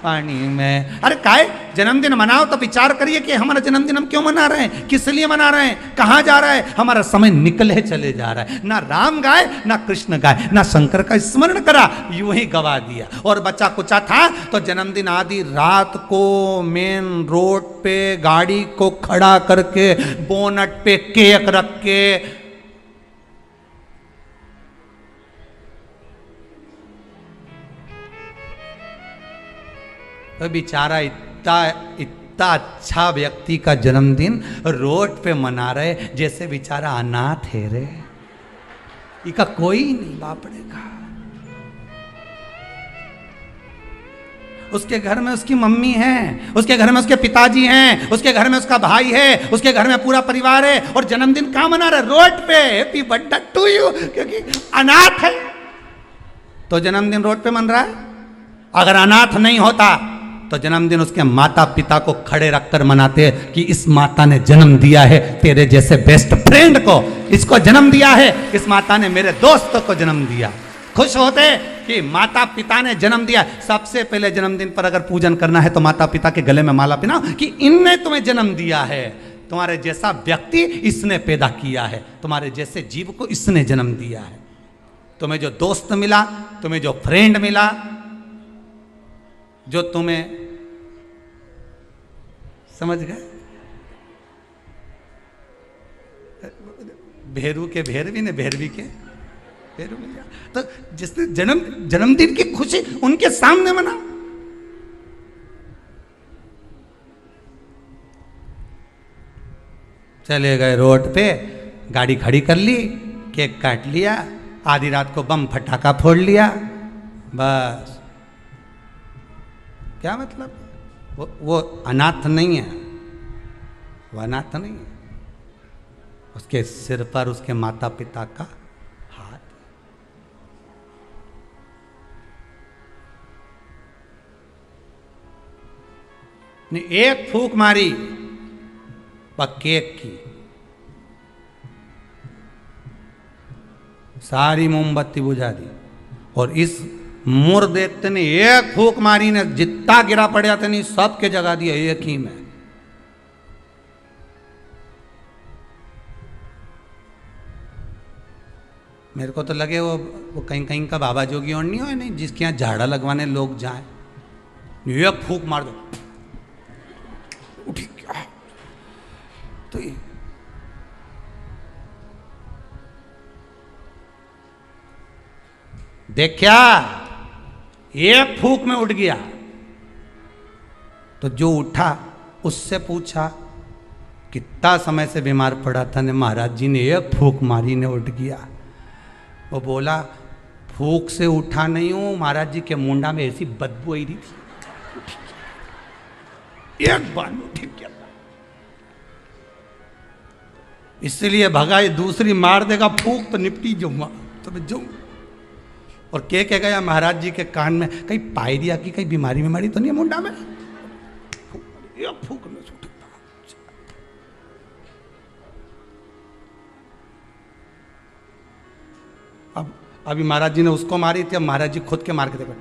पानी में। अरे काय जन्मदिन मनाओ तो विचार करिए कि हमारा जन्मदिन हम क्यों मना रहे हैं, किस लिए मना रहे हैं, कहाँ जा रहा है, हमारा समय निकले चले जा रहा है। ना राम गाए ना कृष्ण गाए ना शंकर का स्मरण करा, यूं ही गवा दिया। और बच्चा कुचा था तो जन्मदिन आदि रात को मेन रोड पे गाड़ी को खड़ा करके बोनट पे केक रख के तो बेचारा इतना अच्छा व्यक्ति का जन्मदिन रोड पे मना रहे जैसे बेचारा अनाथ है रे, इसका कोई नहीं बापड़ेगा। उसके घर में उसकी मम्मी है, उसके घर में उसके पिताजी हैं, उसके घर में उसका भाई है, उसके घर में पूरा परिवार है, और जन्मदिन कहाँ मना रहे? रोड पे। हैप्पी बर्थडे टू यू, क्योंकि अनाथ है तो जन्मदिन रोड पे मन रहा है। अगर अनाथ नहीं होता तो जन्मदिन उसके माता पिता को खड़े रखकर मनाते कि इस माता ने जन्म दिया है तेरे जैसे बेस्ट फ्रेंड को, इसको जन्म दिया है, इस माता ने मेरे दोस्त को जन्म दिया। खुश होते कि माता पिता ने जन्म दिया। सबसे पहले जन्मदिन पर अगर पूजन करना है तो माता पिता के गले में माला पहनाओ कि इनने तुम्हें जन्म दिया है, तुम्हारे जैसा व्यक्ति इसने पैदा किया है, तुम्हारे जैसे जीव को इसने जन्म दिया है। तुम्हें जो दोस्त मिला, तुम्हें जो फ्रेंड मिला, जो तुम्हें, समझ गए, भेरू के भेरवी ने भेरवी के भेरू मिल गया। तो जिसने जन्मदिन की खुशी उनके सामने मना। चले गए रोड पे, गाड़ी खड़ी कर ली, केक काट लिया, आधी रात को बम फटाका फोड़ लिया, बस। क्या मतलब? वो अनाथ नहीं है, वो अनाथ नहीं है। उसके सिर पर उसके माता पिता का हाथ। ने एक फूंक मारी केक की, सारी मोमबत्ती बुझा दी। और इस मुर्देते ने एक फूंक मारी ने जितना गिरा पड़ा था नहीं सबके जगा दिया एक ही में। मेरे को तो लगे वो कहीं कहीं का बाबा जोगी और नहीं हो, नहीं जिसके यहाँ झाड़ा लगवाने लोग जाए, एक फूंक मार दो उठी क्या। तो ये देखा एक फूंक में उठ गया। तो जो उठा उससे पूछा कितना समय से बीमार पड़ा था ने? महाराज जी ने एक फूंक मारी ने उठ गया। वो बोला फूंक से उठा नहीं हूं, महाराज जी के मुंडा में ऐसी बदबू आई रही थी, एक बार में उठ गया। इसलिए भगाई, दूसरी मार देगा फूंक तो निपटी जाऊंगा, तो मैं जाऊँ। और के कह गया महाराज जी के कान में, कहीं पायरिया की कहीं बीमारी बीमारी तो नहीं है मुंडा में? एक फूंक में छूट। अब अभी महाराज जी ने उसको मारी थी, अब महाराज जी खुद के मार के देखो,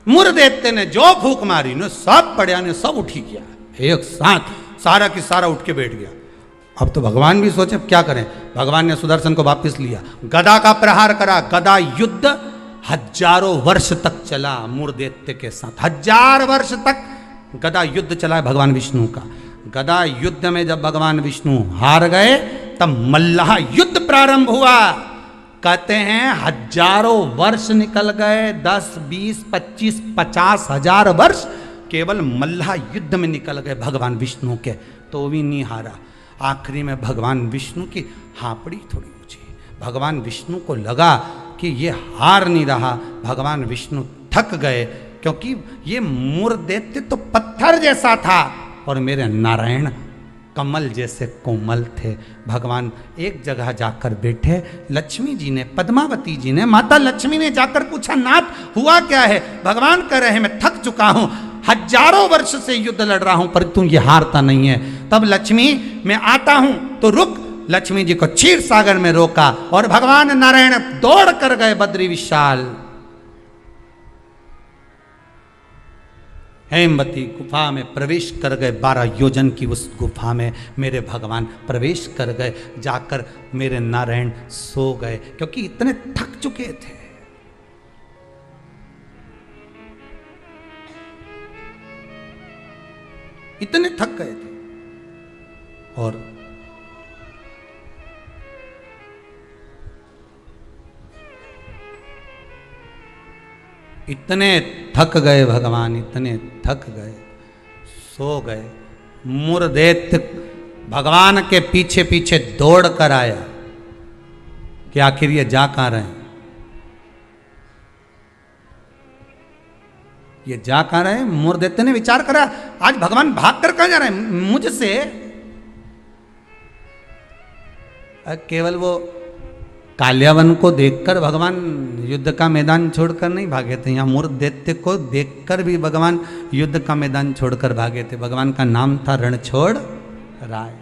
मुर्देते ने जो फूंक मारी ने सब पड़िया ने सब उठी गया एक साथ, सारा की सारा उठ के बैठ गया। अब तो भगवान भी सोचे अब क्या करें। भगवान ने सुदर्शन को वापस लिया, गदा का प्रहार करा। गदा युद्ध हजारों वर्ष तक चला मुर्देत्य के साथ, 1000 वर्ष तक गदा युद्ध चला है भगवान विष्णु का। गदा युद्ध में जब भगवान विष्णु हार गए तब मल्लाह युद्ध प्रारंभ हुआ। कहते हैं हजारों वर्ष निकल गए, 10, 20, 25, 50,000 वर्ष केवल मल्लाह युद्ध में निकल गए भगवान विष्णु के, तो भी नहीं हारा। आखिरी में भगवान विष्णु की हापड़ी थोड़ी ऊंची। भगवान विष्णु को लगा कि ये हार नहीं रहा। भगवान विष्णु थक गए, क्योंकि ये मूर दैत्य तो पत्थर जैसा था और मेरे नारायण कमल जैसे कोमल थे। भगवान एक जगह जाकर बैठे। लक्ष्मी जी ने, पद्मावती जी ने, माता लक्ष्मी ने जाकर पूछा, नाथ हुआ क्या है? भगवान कह रहे हैं मैं थक चुका हूं, हजारों वर्ष से युद्ध लड़ रहा हूं, पर तू ये हारता नहीं है। तब लक्ष्मी, मैं आता हूं तो रुक। लक्ष्मी जी को क्षीर सागर में रोका और भगवान नारायण दौड़ कर गए बद्री विशाल। हेमवती गुफा में प्रवेश कर गए। 12 योजन की उस गुफा में मेरे भगवान प्रवेश कर गए। जाकर मेरे नारायण सो गए, क्योंकि इतने थक चुके थे। इतने थक गए थे। और इतने थक गए भगवान, इतने थक गए, सो गए। मूर दैत्य भगवान के पीछे पीछे दौड़ कर आया कि आखिर ये जा कहां रहे हैं, ये जा कहां रहे हैं। मूर दैत्य ने विचार करा, आज भगवान भाग कर कहां जा रहे हैं मुझसे। केवल वो काल्यावन को देखकर भगवान युद्ध का मैदान छोड़कर नहीं भागे थे। यहाँ मूर दैत्य को देखकर भी भगवान युद्ध का मैदान छोड़कर भागे थे। भगवान का नाम था रणछोड़ राय।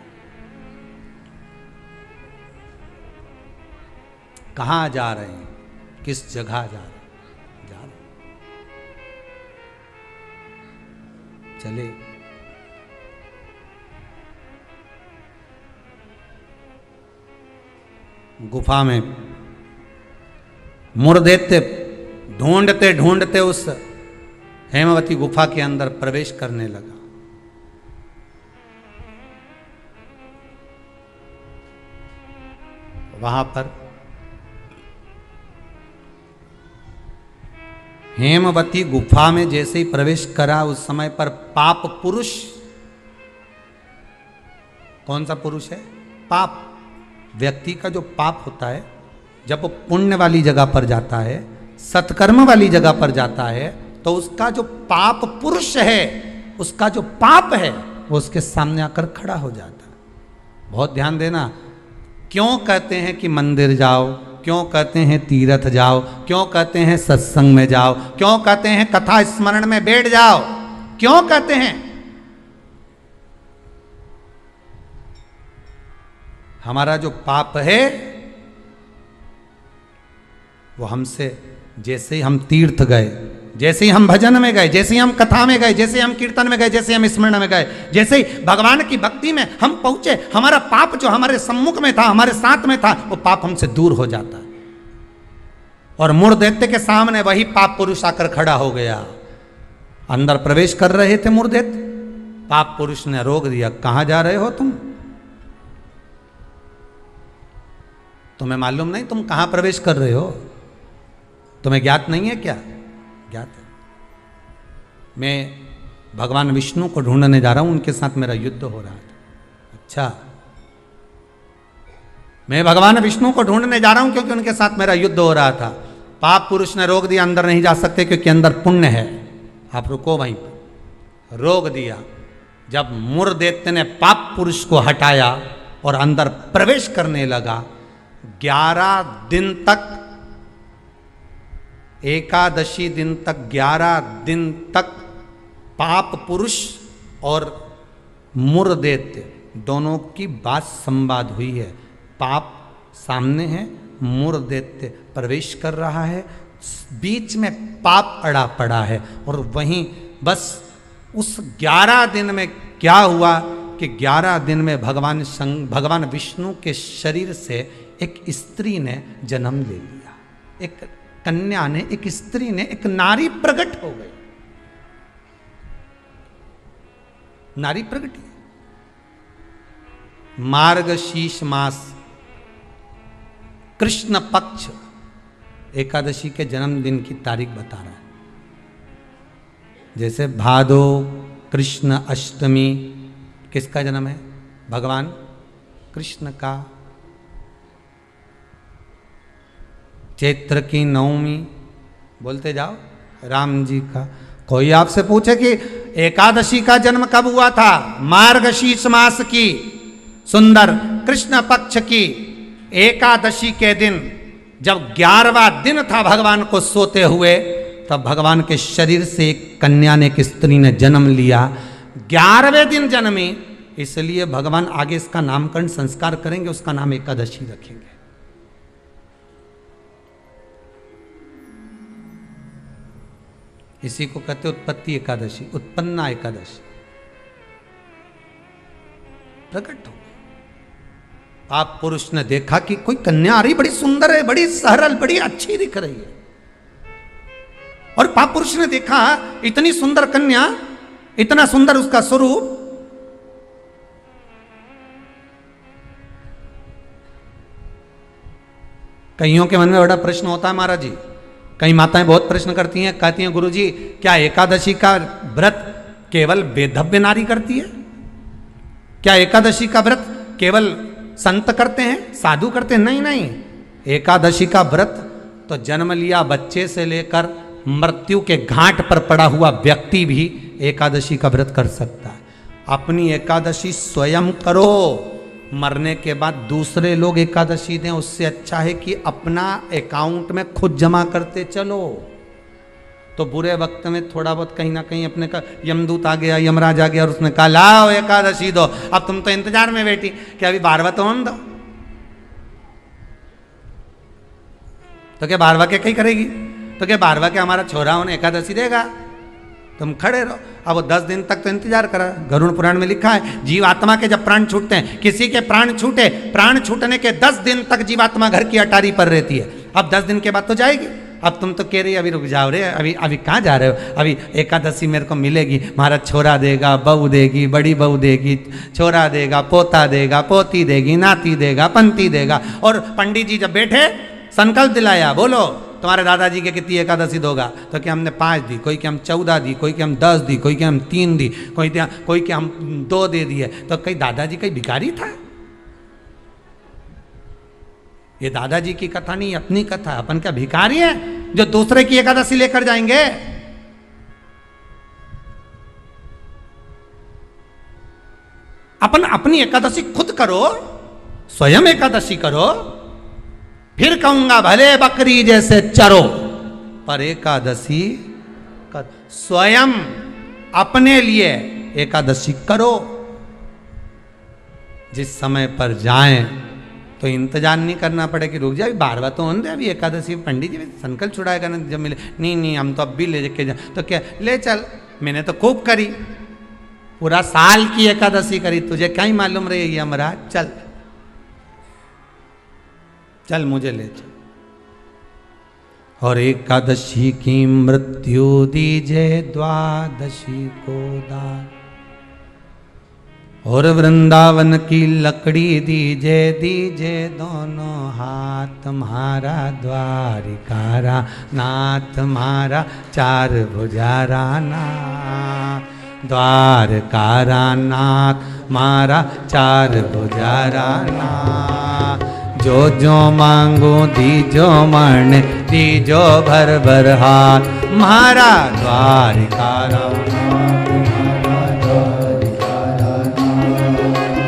कहाँ जा रहे हैं, किस जगह जा रहे हैं? जा रहे चले। गुफा में मूर दैत्य ढूंढते ढूंढते उस हेमवती गुफा के अंदर प्रवेश करने लगा। वहां पर हेमवती गुफा में जैसे ही प्रवेश करा, उस समय पर पाप पुरुष, कौन सा पुरुष है? पाप व्यक्ति का जो पाप होता है, जब वो पुण्य वाली जगह पर जाता है, सत्कर्म वाली जगह पर जाता है, तो उसका जो पाप पुरुष है, उसका जो पाप है, वो उसके सामने आकर खड़ा हो जाता है। बहुत ध्यान देना। क्यों कहते हैं कि मंदिर जाओ, क्यों कहते हैं तीर्थ जाओ, क्यों कहते हैं सत्संग में जाओ, क्यों कहते हैं कथा स्मरण में बैठ जाओ, क्यों कहते हैं? हमारा जो पाप है वो हमसे, जैसे ही हम तीर्थ गए, जैसे ही हम भजन में गए, जैसे ही हम कथा में गए, जैसे ही हम कीर्तन में गए, जैसे ही हम स्मरण में गए, जैसे ही भगवान की भक्ति में हम पहुंचे, हमारा पाप जो हमारे सम्मुख में था, हमारे साथ में था, वो पाप हमसे दूर हो जाता है। और मूर दैत्य के सामने वही पाप पुरुष आकर खड़ा हो गया। अंदर प्रवेश कर रहे थे मूर दैत्य, पाप पुरुष ने रोक दिया। कहां जा रहे हो तुम? तुम्हें मालूम नहीं तुम कहां प्रवेश कर रहे हो? तुम्हें ज्ञात नहीं है क्या? ज्ञात है। मैं भगवान विष्णु को ढूंढने जा रहा हूं, उनके साथ मेरा युद्ध हो रहा था। अच्छा, मैं भगवान विष्णु को ढूंढने जा रहा हूं क्योंकि उनके साथ मेरा युद्ध हो रहा था। पाप पुरुष ने रोक दिया, अंदर नहीं जा सकते क्योंकि अंदर पुण्य है, आप रुको वहीं पर। रोक दिया। जब मूर दैत्य ने पाप पुरुष को हटाया और अंदर प्रवेश करने लगा, 11 दिन तक, एकादशी दिन तक, 11 दिन तक पाप पुरुष और मूर दैत्य दोनों की बात संवाद हुई है। पाप सामने है, मूर दैत्य प्रवेश कर रहा है, बीच में पाप अड़ा पड़ा है। और वहीं बस उस 11 दिन में क्या हुआ कि 11 दिन में भगवान विष्णु के शरीर से एक स्त्री ने जन्म ले लिया। एक कन्या ने, एक स्त्री ने, एक नारी प्रकट हो गई। नारी प्रकट है। मार्गशीर्ष मास कृष्ण पक्ष एकादशी के जन्मदिन की तारीख बता रहा है। जैसे भादो कृष्ण अष्टमी किसका जन्म है? भगवान कृष्ण का। चैत्र की नवमी, बोलते जाओ, राम जी का। कोई आपसे पूछे कि एकादशी का जन्म कब हुआ था? मार्गशीर्ष मास की सुंदर कृष्ण पक्ष की एकादशी के दिन, जब 11वां दिन था भगवान को सोते हुए, तब भगवान के शरीर से एक कन्या ने, एक स्त्री ने जन्म लिया। 11वें दिन जन्मी, इसलिए भगवान आगे इसका नामकरण संस्कार करेंगे, उसका नाम एकादशी रखेंगे। इसी को कहते उत्पत्ति एकादशी, उत्पन्ना एकादशी। प्रकट हो, आप पुरुष ने देखा कि कोई कन्या आ रही, बड़ी सुंदर है, बड़ी सरल, बड़ी अच्छी दिख रही है, और पाप पुरुष ने देखा इतनी सुंदर कन्या, इतना सुंदर उसका स्वरूप। कईयों के मन में बड़ा प्रश्न होता है महाराज जी, कई माताएं बहुत प्रश्न करती हैं, कहती हैं गुरुजी क्या एकादशी का व्रत केवल वेदव्य नारी करती है? क्या एकादशी का व्रत केवल संत करते हैं, साधु करते हैं? नहीं नहीं, एकादशी का व्रत तो जन्म लिया बच्चे से लेकर मृत्यु के घाट पर पड़ा हुआ व्यक्ति भी एकादशी का व्रत कर सकता है। अपनी एकादशी स्वयं करो, मरने के बाद दूसरे लोग एकादशी दें, उससे अच्छा है कि अपना अकाउंट में खुद जमा करते चलो। तो बुरे वक्त में थोड़ा बहुत कहीं ना कहीं अपने का यमदूत आ गया, यमराज आ गया, और उसने कहा लाओ एकादशी दो। अब तुम तो इंतजार में बैठी कि अभी 12वां तो होने दो, तो क्या 12वां के कहीं करेगी? तो क्या 12वां के हमारा छोरा होने एकादशी देगा? तुम खड़े रहो। अब वो 10 दिन तक तो इंतजार करा। गरुड़ पुराण में लिखा है, जीवात्मा के जब प्राण छूटते हैं, किसी के प्राण छूटे, प्राण छूटने के 10 दिन तक जीवात्मा घर की अटारी पर रहती है। अब 10 दिन के बाद तो जाएगी। अब तुम तो कह रही अभी रुक जाओ रे, अभी कहाँ जा रहे हो? अभी एकादशी मेरे को मिलेगी, हमारा छोरा देगा, बहू देगी, बड़ी बहू देगी, छोरा देगा, पोता देगा, पोती देगी, नाती देगा, पंती देगा। और पंडित जी जब बैठे संकल्प दिलाया, बोलो तुम्हारे दादाजी के कितनी एकादशी दोगा? तो क्या हमने 5 दी, कोई के हम 14 दी, कोई के हम 10 दी, कोई के हम 3 दी, कोई के हम 2 दे दिए। तो कहीं दादाजी कहीं भिखारी था? ये दादाजी की कथा नहीं, अपनी कथा। अपन क्या भिखारी है जो दूसरे की एकादशी लेकर जाएंगे? अपन अपनी एकादशी खुद करो, स्वयं एकादशी करो, फिर कहूंगा भले बकरी जैसे चरो, पर एकादशी कर। स्वयं अपने लिए एकादशी करो। जिस समय पर जाएं तो इंतजार नहीं करना पड़े कि रुक जाए, 12वां तो होने दे, अभी एकादशी पंडित जी संकल्प छुड़ाएगा ना जब मिले। नहीं हम तो अब भी ले के जाए। तो क्या ले चल, मैंने तो खूब करी, पूरा साल की एकादशी करी, तुझे क्या ही मालूम रही है हमारा? चल चल मुझे ले चल। और एकादशी की मृत्यु दीजे द्वादशी को दान, और वृंदावन की लकड़ी दीजे दोनों हाथ, मारा द्वारिकारा नाथ, मारा 4 भुजारा नाथ, द्वारकारा नाथ, मारा 4 भुजारा नाथ। जो मांगो दीजो मण, दीजो भर भर हाथ, मारा द्वारिकारा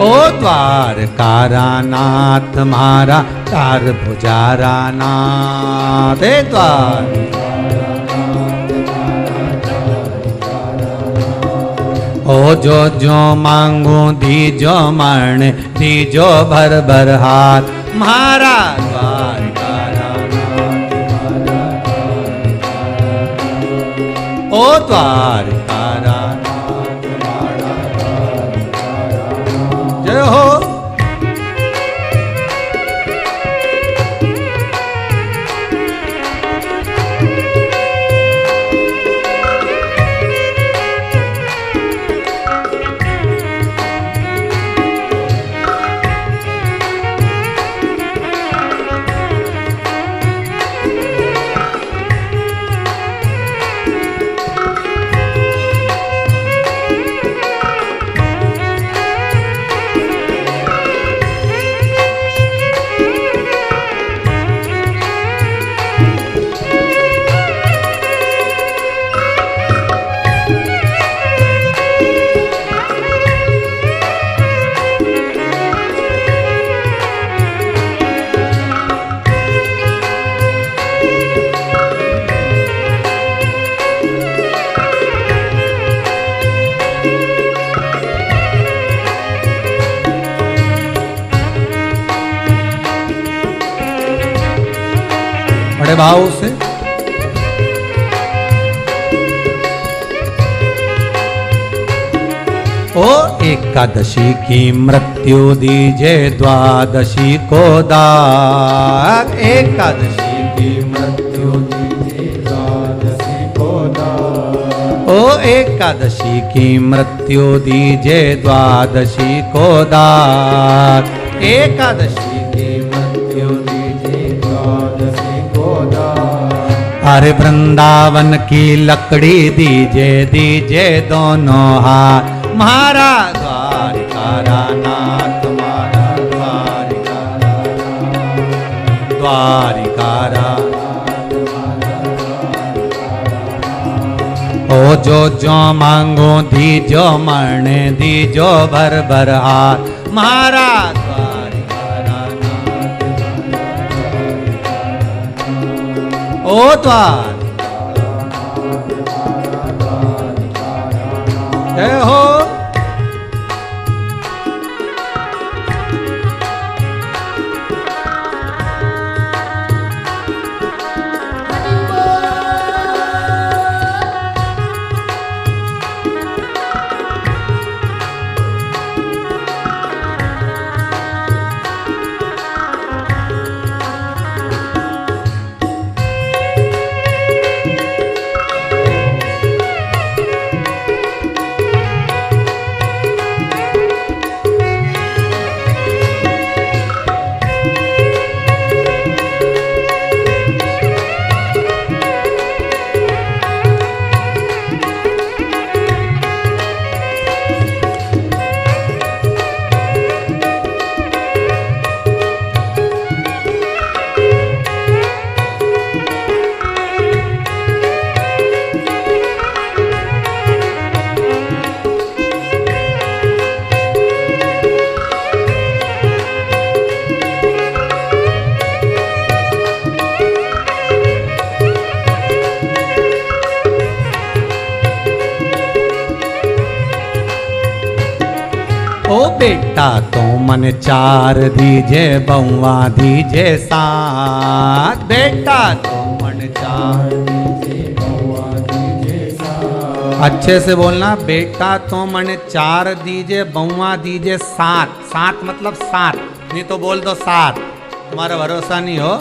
ओ द्वारकारा नाथ, मारा 4 भुजारा नाथ। ओ जो मांगो दीजो मण, दीजो भर भर हाथ, मारा द्वारकारा नाथ, ओ द्वारकारा नाथ, जय हो। बड़े भाव से। ओ एकादशी की मृत्यु दीजे द्वादशी को दाग, एकादशी की मृत्यु दीजे द्वादशी को दाग। ओ एकादशी की मृत्यु दीजे द्वादशी को दाग, एकादशी की मृत्यु दीजे द्वादशी को दाग। अरे वृंदावन की लकड़ी दीजे दीजे दोनों हाथ, म्हारा द्वारिकारा नाथ, म्हारा द्वारिकारा नाथ, द्वारिकारा। ओ जो मांगो दीजो मरने दीजो भर भर हाथ, म्हारा द्वारिकारा नाथ, ओ द्वार जय हो। ओ बेटा तो मन चार दीजे बउआ दीजे साथ, बेटा तो मन चार दीजे बउआ दीजे साथ। अच्छे से बोलना, बेटा तो मन चार दीजे बउआ दीजे सात, सात मतलब सात, नहीं तो बोल दो सात, तुम्हारा भरोसा नहीं हो।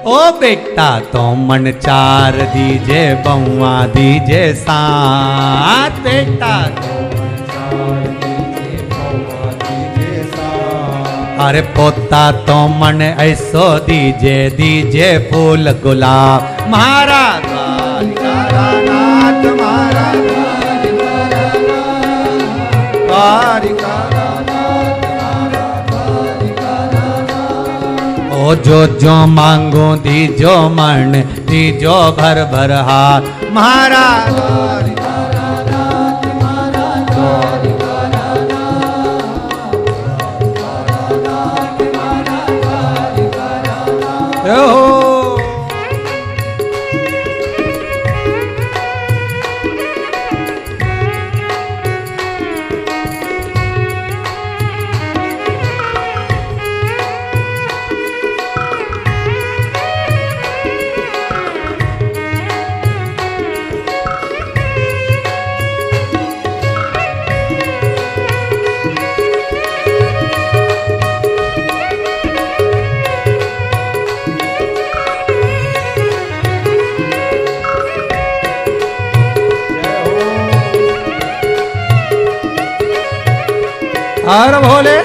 ओ बेटा तो मन चार दीजे बउआ दीजे सात, बेटा तो मन चार दीजे बउआ दीजे सात। अरे पोता तो मन ऐसो दीजे दीजे फूल गुलाब, म्हारा द्वारिकारा नाथ, म्हारा द्वारिकारा नाथ, द्वारिकारा नाथ, म्हारा द्वारिकारा नाथ। ओ जो मांगो दीजो मन दीजो भर भर हाथ, म्हारा द्वारिकारा नाथ, म्हारा द्वारिकारा नाथ, द्वारिकारा नाथ, म्हारा द्वारिकारा नाथ। जय हो। हर भोले।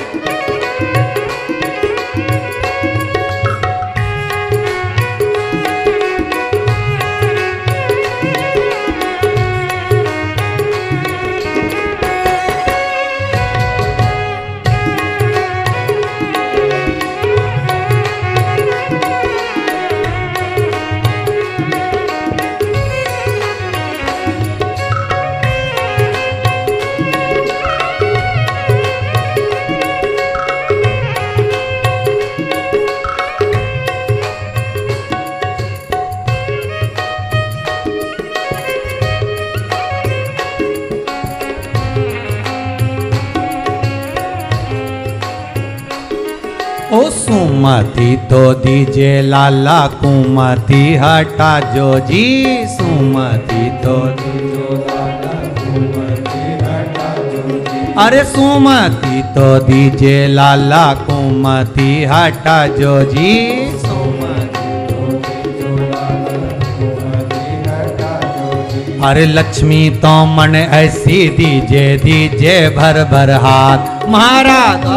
ओ सुमति तो दीजिए लाला, कुमति हटा जो जी। सुमति तो दीजिए लाला, कुमति हटा जो जी। अरे सुमति तो दीजिए लाला, कुमति हटा जो जी। सुमति तो दीजिए लाला, कुमति हटा जो जी। अरे लक्ष्मी तो मन ऐसी दीजिए, दीजिए भर भर हाथ। महाराज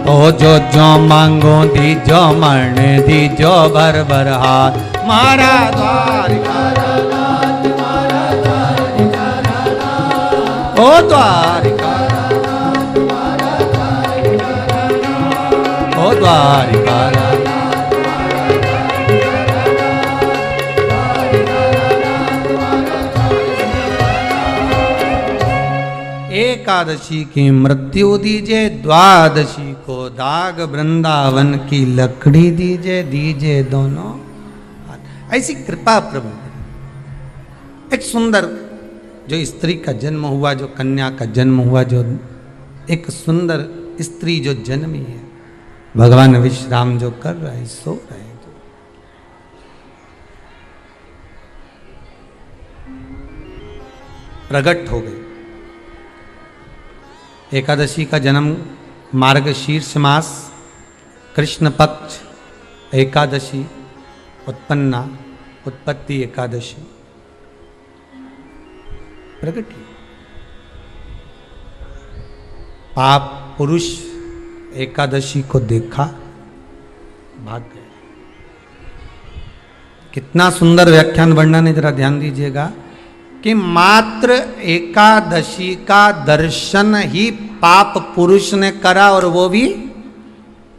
ओ जो मांगो दीजो, मरण दीजो भर भर हाथ। मारा द्वारिकानाथ, मारा द्वारिकानाथ, ओ द्वारिकानाथ, मारा द्वारिकानाथ, ओ द्वारिकानाथ। एकादशी की मृत्यु दीजिए, द्वादशी को दाग वृंदावन की लकड़ी दीजिए, दीजिए दोनों। ऐसी कृपा प्रभु। एक सुंदर जो स्त्री का जन्म हुआ, जो कन्या का जन्म हुआ, जो एक सुंदर स्त्री जो जन्मी है, भगवान विश्राम जो कर रहे हैं, सो रहे हैं, प्रकट हो गए। एकादशी का जन्म मार्गशीर्ष मास कृष्ण पक्ष एकादशी उत्पन्ना, उत्पत्ति एकादशी प्रगति। पाप पुरुष एकादशी को देखा, भाग गए। कितना सुंदर व्याख्यान वर्णन है, जरा ध्यान दीजिएगा कि मात्र एकादशी का दर्शन ही पाप पुरुष ने करा और वो भी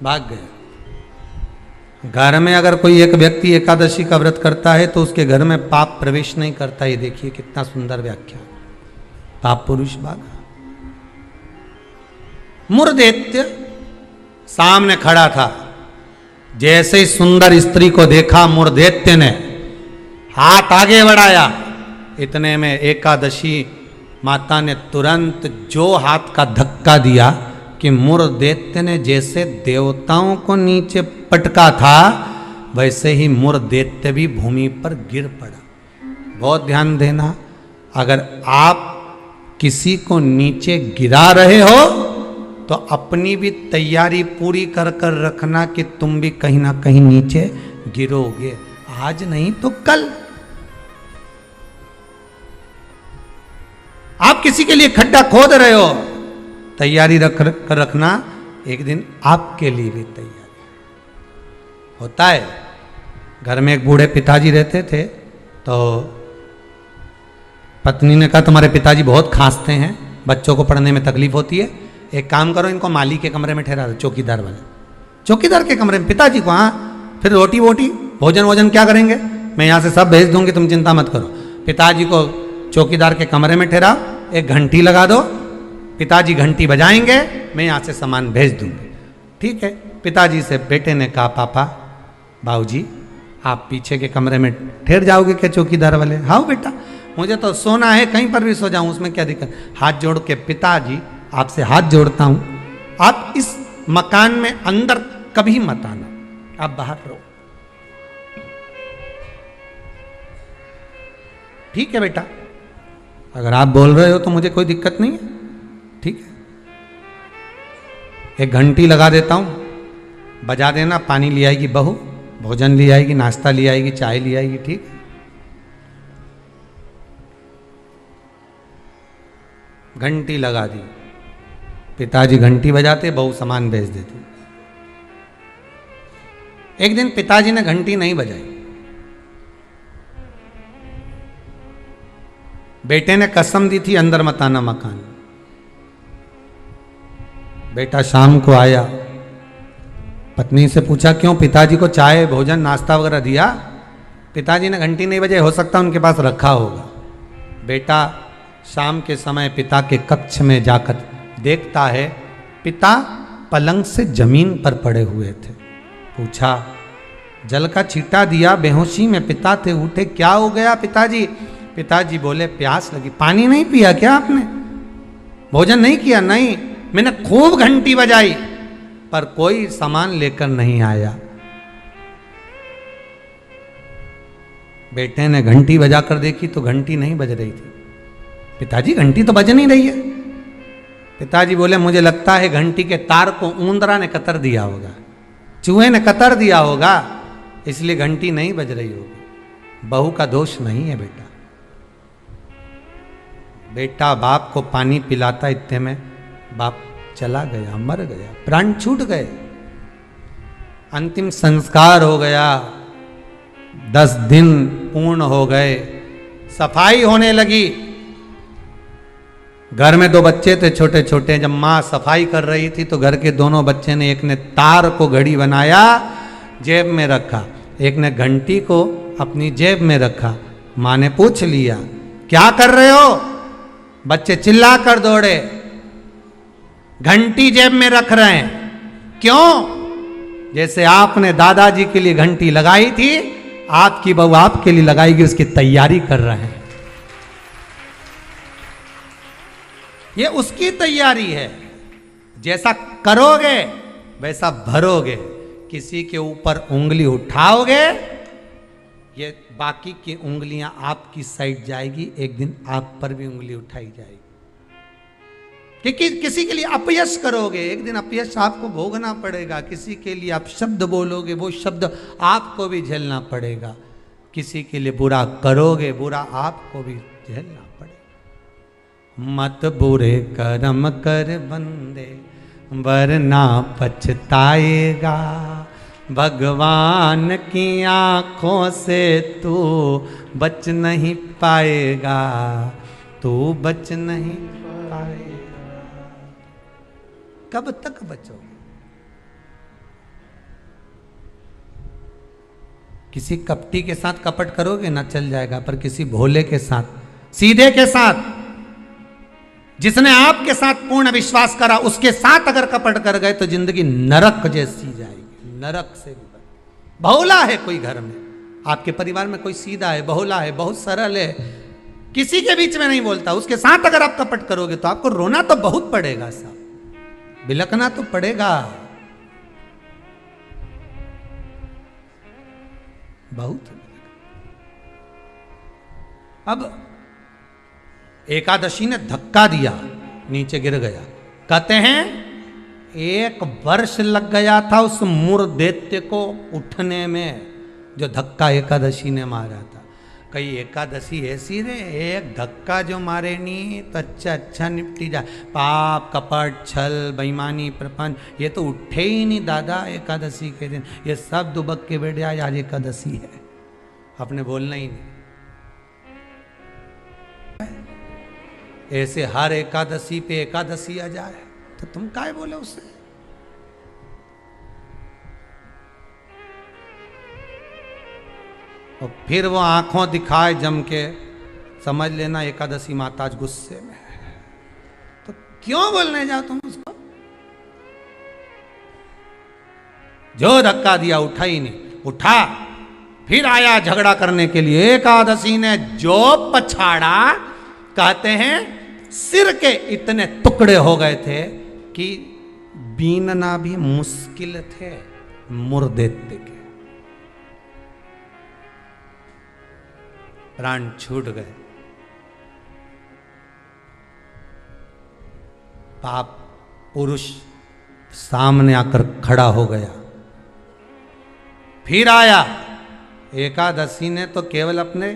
भाग गया। घर में अगर कोई एक व्यक्ति एकादशी का व्रत करता है तो उसके घर में पाप प्रवेश नहीं करता। ये देखिए कितना सुंदर व्याख्या। पाप पुरुष भागा। मुरदैत्य सामने खड़ा था। जैसे ही सुंदर स्त्री को देखा, मुरदैत्य ने हाथ आगे बढ़ाया। इतने में एकादशी माता ने तुरंत जो हाथ का धक्का दिया कि मुरदैत्य ने जैसे देवताओं को नीचे पटका था, वैसे ही मुरदैत्य भी भूमि पर गिर पड़ा। बहुत ध्यान देना, अगर आप किसी को नीचे गिरा रहे हो तो अपनी भी तैयारी पूरी कर कर रखना कि तुम भी कहीं ना कहीं नीचे गिरोगे। आज नहीं तो कल। आप किसी के लिए खड्डा खोद रहे हो, तैयारी कर रखना, एक दिन आपके लिए भी तैयारी होता है। घर में एक बूढ़े पिताजी रहते थे, तो पत्नी ने कहा तुम्हारे पिताजी बहुत खांसते हैं, बच्चों को पढ़ने में तकलीफ होती है, एक काम करो इनको माली के कमरे में ठहरा दो, चौकीदार वाले। चौकीदार के कमरे में पिताजी को, हाँ फिर रोटी वोटी भोजन वोजन क्या करेंगे, मैं यहाँ से सब भेज दूंगी, तुम चिंता मत करो। पिताजी को चौकीदार के कमरे में ठहराओ, एक घंटी लगा दो, पिताजी घंटी बजाएंगे, मैं यहाँ से सामान भेज दूंगी। ठीक है। पिताजी से बेटे ने कहा पापा बाबूजी आप पीछे के कमरे में ठहर जाओगे क्या चौकीदार वाले? हाँ बेटा, मुझे तो सोना है, कहीं पर भी सो जाऊं, उसमें क्या दिक्कत। हाथ जोड़ के पिताजी आपसे हाथ जोड़ता हूं, आप इस मकान में अंदर कभी मत आना, आप बाहर रहो। ठीक है बेटा, अगर आप बोल रहे हो तो मुझे कोई दिक्कत नहीं है। ठीक है, एक घंटी लगा देता हूं, बजा देना, पानी ले आएगी बहू, भोजन ले आएगी, नाश्ता ले आएगी, चाय ले आएगी। ठीक है। घंटी लगा दी, पिताजी घंटी बजाते, बहू सामान भेज देती। एक दिन पिताजी ने घंटी नहीं बजाई, बेटे ने कसम दी थी अंदर मत आना मकान। बेटा शाम को आया, पत्नी से पूछा क्यों, पिताजी को चाय भोजन नाश्ता वगैरह दिया? पिताजी ने घंटी नहीं बजाई, हो सकता उनके पास रखा होगा। बेटा शाम के समय पिता के कक्ष में जाकर देखता है पिता पलंग से जमीन पर पड़े हुए थे। पूछा जल का छींटा दिया, बेहोशी में पिता थे, उठे, क्या हो गया पिताजी? पिताजी बोले प्यास लगी। पानी नहीं पिया क्या आपने? भोजन नहीं किया? नहीं, मैंने खूब घंटी बजाई पर कोई सामान लेकर नहीं आया। बेटे ने घंटी बजाकर देखी तो घंटी नहीं बज रही थी। पिताजी घंटी तो बज नहीं रही है। पिताजी बोले मुझे लगता है घंटी के तार को ऊंदरा ने कतर दिया होगा, चूहे ने कतर दिया होगा, इसलिए घंटी नहीं बज रही होगी। बहू का दोष नहीं है बेटा। बेटा बाप को पानी पिलाता, इतने में बाप चला गया, मर गया, प्राण छूट गए, अंतिम संस्कार हो गया। 10 दिन पूर्ण हो गए, सफाई होने लगी। घर में 2 बच्चे थे छोटे छोटे। जब माँ सफाई कर रही थी तो घर के दोनों बच्चे ने, एक ने तार को घड़ी बनाया, जेब में रखा, एक ने घंटी को अपनी जेब में रखा। माँ ने पूछ लिया क्या कर रहे हो? बच्चे चिल्ला कर दौड़े, घंटी जेब में रख रहे हैं। क्यों? जैसे आपने दादाजी के लिए घंटी लगाई थी, आपकी बहू आपके लिए लगाएगी, उसकी तैयारी कर रहे हैं। ये उसकी तैयारी है। जैसा करोगे वैसा भरोगे। किसी के ऊपर उंगली उठाओगे, ये बाकी की उंगलियां आपकी साइड जाएगी, एक दिन आप पर भी उंगली उठाई जाएगी। कि किसी के लिए अपयश करोगे, एक दिन अपयश आपको भोगना पड़ेगा। किसी के लिए आप शब्द बोलोगे, वो शब्द आपको भी झेलना पड़ेगा। किसी के लिए बुरा करोगे, बुरा आपको भी झेलना पड़ेगा। मत बुरे कर्म कर बंदे, वरना पछताएगा। भगवान की आंखों से तू बच नहीं पाएगा, तू बच नहीं पाएगा। कब तक बचोगे? किसी कपटी के साथ कपट करोगे ना, चल जाएगा, पर किसी भोले के साथ, सीधे के साथ, जिसने आपके साथ पूर्ण विश्वास करा, उसके साथ अगर कपट कर गए तो जिंदगी नरक जैसी जाएगी। नरक से भी भोला है कोई घर में, आपके परिवार में कोई सीधा है, भोला है, बहुत सरल है, किसी के बीच में नहीं बोलता, उसके साथ अगर आप कपट करोगे तो आपको रोना तो बहुत पड़ेगा साहब, बिलखना तो पड़ेगा बहुत। अब एकादशी ने धक्का दिया, नीचे गिर गया। कहते हैं 1 वर्ष लग गया था उस मूर दैत्य को उठने में, जो धक्का एकादशी ने मारा था। कई एकादशी ऐसी रे, एक धक्का जो मारे नहीं तो अच्छा निपटी जाए। पाप, कपट, छल, बेईमानी, प्रपंच, ये तो उठे ही नहीं दादा एकादशी के दिन। ये सब दुबक के बैठ जाए, आज एकादशी है, आपने बोलना ही नहीं। ऐसे हर एकादशी पे एकादशी आ जाए तो तुम काय बोले उससे? और फिर वो आंखों दिखाए जम के, समझ लेना एकादशी माता आज गुस्से में है। तो क्यों बोलने जाओ तुम उसको? जो धक्का दिया उठा ही नहीं, उठा फिर आया झगड़ा करने के लिए। एकादशी ने जो पछाड़ा, कहते हैं सिर के इतने टुकड़े हो गए थे कि बीनना भी मुश्किल थे मुर्दैत्य के। प्राण छूट गए। पाप पुरुष सामने आकर खड़ा हो गया। फिर आया। एकादशी ने तो केवल अपने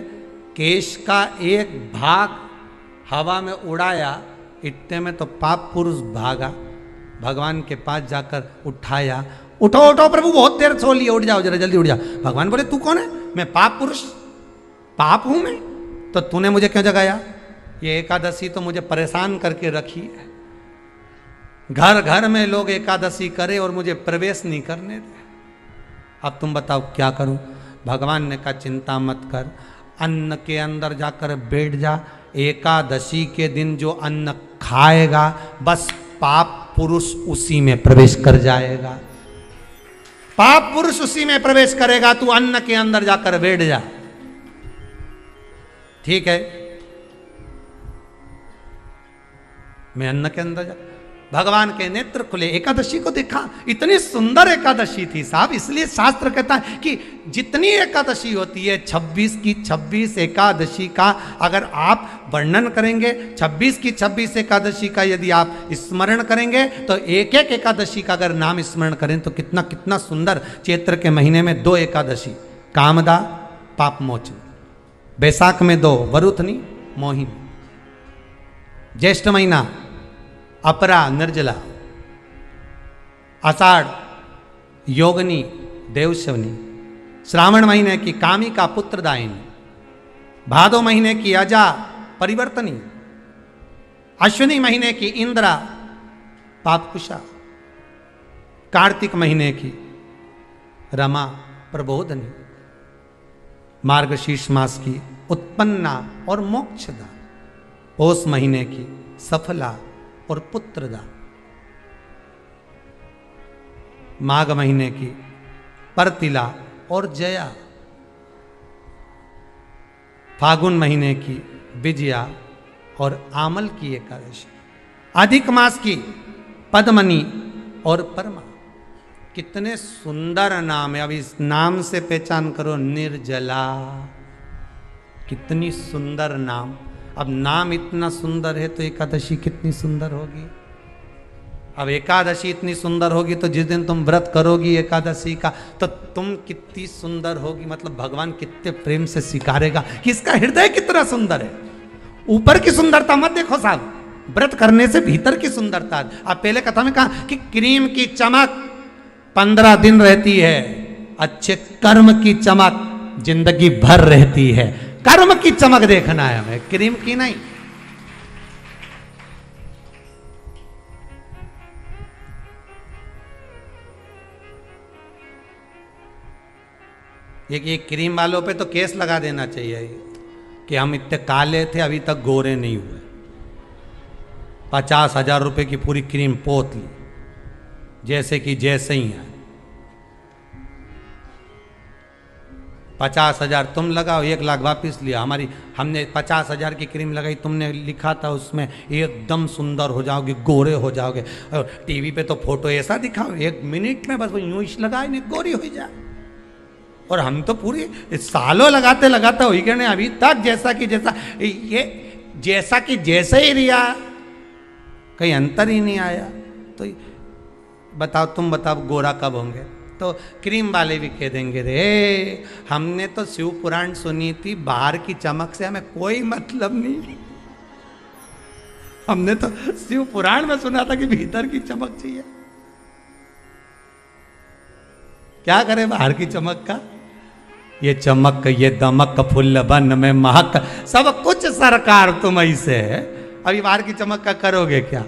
केश का एक भाग हवा में उड़ाया, इतने में तो पाप पुरुष भागा, भगवान के पास जाकर उठाया। उठो उठो प्रभु, बहुत देर सो लिए, उठ जाओ जरा जल्दी उठ जाओ। भगवान बोले तू कौन है? मैं पाप पुरुष, पाप हूं मैं, तो तूने मुझे क्यों जगाया? ये एकादशी तो मुझे परेशान करके रखी है। घर घर में लोग एकादशी करे और मुझे प्रवेश नहीं करने दे। अब तुम बताओ क्या करूं? भगवान ने कहा चिंता मत कर, अन्न के अंदर जाकर बैठ जा। एकादशी के दिन जो अन्न खाएगा, बस पाप पुरुष उसी में प्रवेश कर जाएगा। पाप पुरुष उसी में प्रवेश करेगा, तू अन्न के अंदर जाकर बैठ जा। ठीक है, मैं अन्न के अंदर जा, भगवान के नेत्र खुले, एकादशी को देखा, इतनी सुंदर एकादशी थी साहब। इसलिए शास्त्र कहता है कि जितनी एकादशी होती है 26 की 26 एकादशी का अगर आप वर्णन करेंगे, 26 की 26 एकादशी का यदि आप स्मरण करेंगे, तो एक एक एकादशी का अगर नाम स्मरण करें तो कितना कितना सुंदर। चैत्र के महीने में 2 एकादशी, कामदा पाप मोचन, बैसाख में 2 वरुथनी मोहिनी, ज्येष्ठ महीना अपरा निर्जला, आषाढ़ योगनी देवशवनी, श्रावण महीने की कामिका पुत्रदायिनी, भादो महीने की अजा परिवर्तनी, अश्विनी महीने की इंद्रा पापकुशा, कार्तिक महीने की रमा प्रबोधनी, मार्गशीर्ष मास की उत्पन्ना और मोक्षदा, पौष महीने की सफला और पुत्रदा, माघ महीने की परतिला और जया, फागुन महीने की विजया और आमल की एकादशी, अधिक मास की पद्मनी और परमा। कितने सुंदर नाम है। अब इस नाम से पहचान करो, निर्जला, कितनी सुंदर नाम। अब नाम इतना सुंदर है तो एकादशी कितनी सुंदर होगी। अब एकादशी इतनी सुंदर होगी तो जिस दिन तुम व्रत करोगी एकादशी का तो तुम कितनी सुंदर होगी। मतलब भगवान कितने प्रेम से स्वीकारेगा कि इसका हृदय कितना सुंदर है। ऊपर की सुंदरता मत देखो साहब, व्रत करने से भीतर की सुंदरता। आप पहले कथा में कहा कि क्रीम की चमक 15 दिन रहती है, अच्छे कर्म की चमक जिंदगी भर रहती है। कर्म की चमक देखना है हमें, क्रीम की नहीं। ये क्रीम वालों पे तो केस लगा देना चाहिए कि हम इतने काले थे अभी तक गोरे नहीं हुए। 50,000 रुपए की पूरी क्रीम पोत ली, जैसे कि जैसे ही है। 50,000 तुम लगाओ, 1 लाख वापिस लिया। हमने 50,000 की क्रीम लगाई, तुमने लिखा था उसमें एकदम सुंदर हो जाओगे, गोरे हो जाओगे। और टीवी पे तो फोटो ऐसा दिखाओ 1 मिनट में बस यूं ही लगाए नहीं गोरी हो जाए। और हम तो पूरी सालों लगाते लगाते हुई गए अभी तक जैसा कि जैसा, ये जैसा कि जैसे ही रिया, कहीं अंतर ही नहीं आया। तो बताओ, तुम बताओ गोरा कब होंगे? तो क्रीम वाले भी कह देंगे रे हमने तो शिव पुराण सुनी थी, बाहर की चमक से हमें कोई मतलब नहीं। हमने तो शिव पुराण में सुना था कि भीतर की चमक चाहिए। क्या करे बाहर की चमक का? ये चमक ये दमक फुल्ल बन में महक सब कुछ सरकार तुम ऐसे है। अभी बाहर की चमक का करोगे क्या?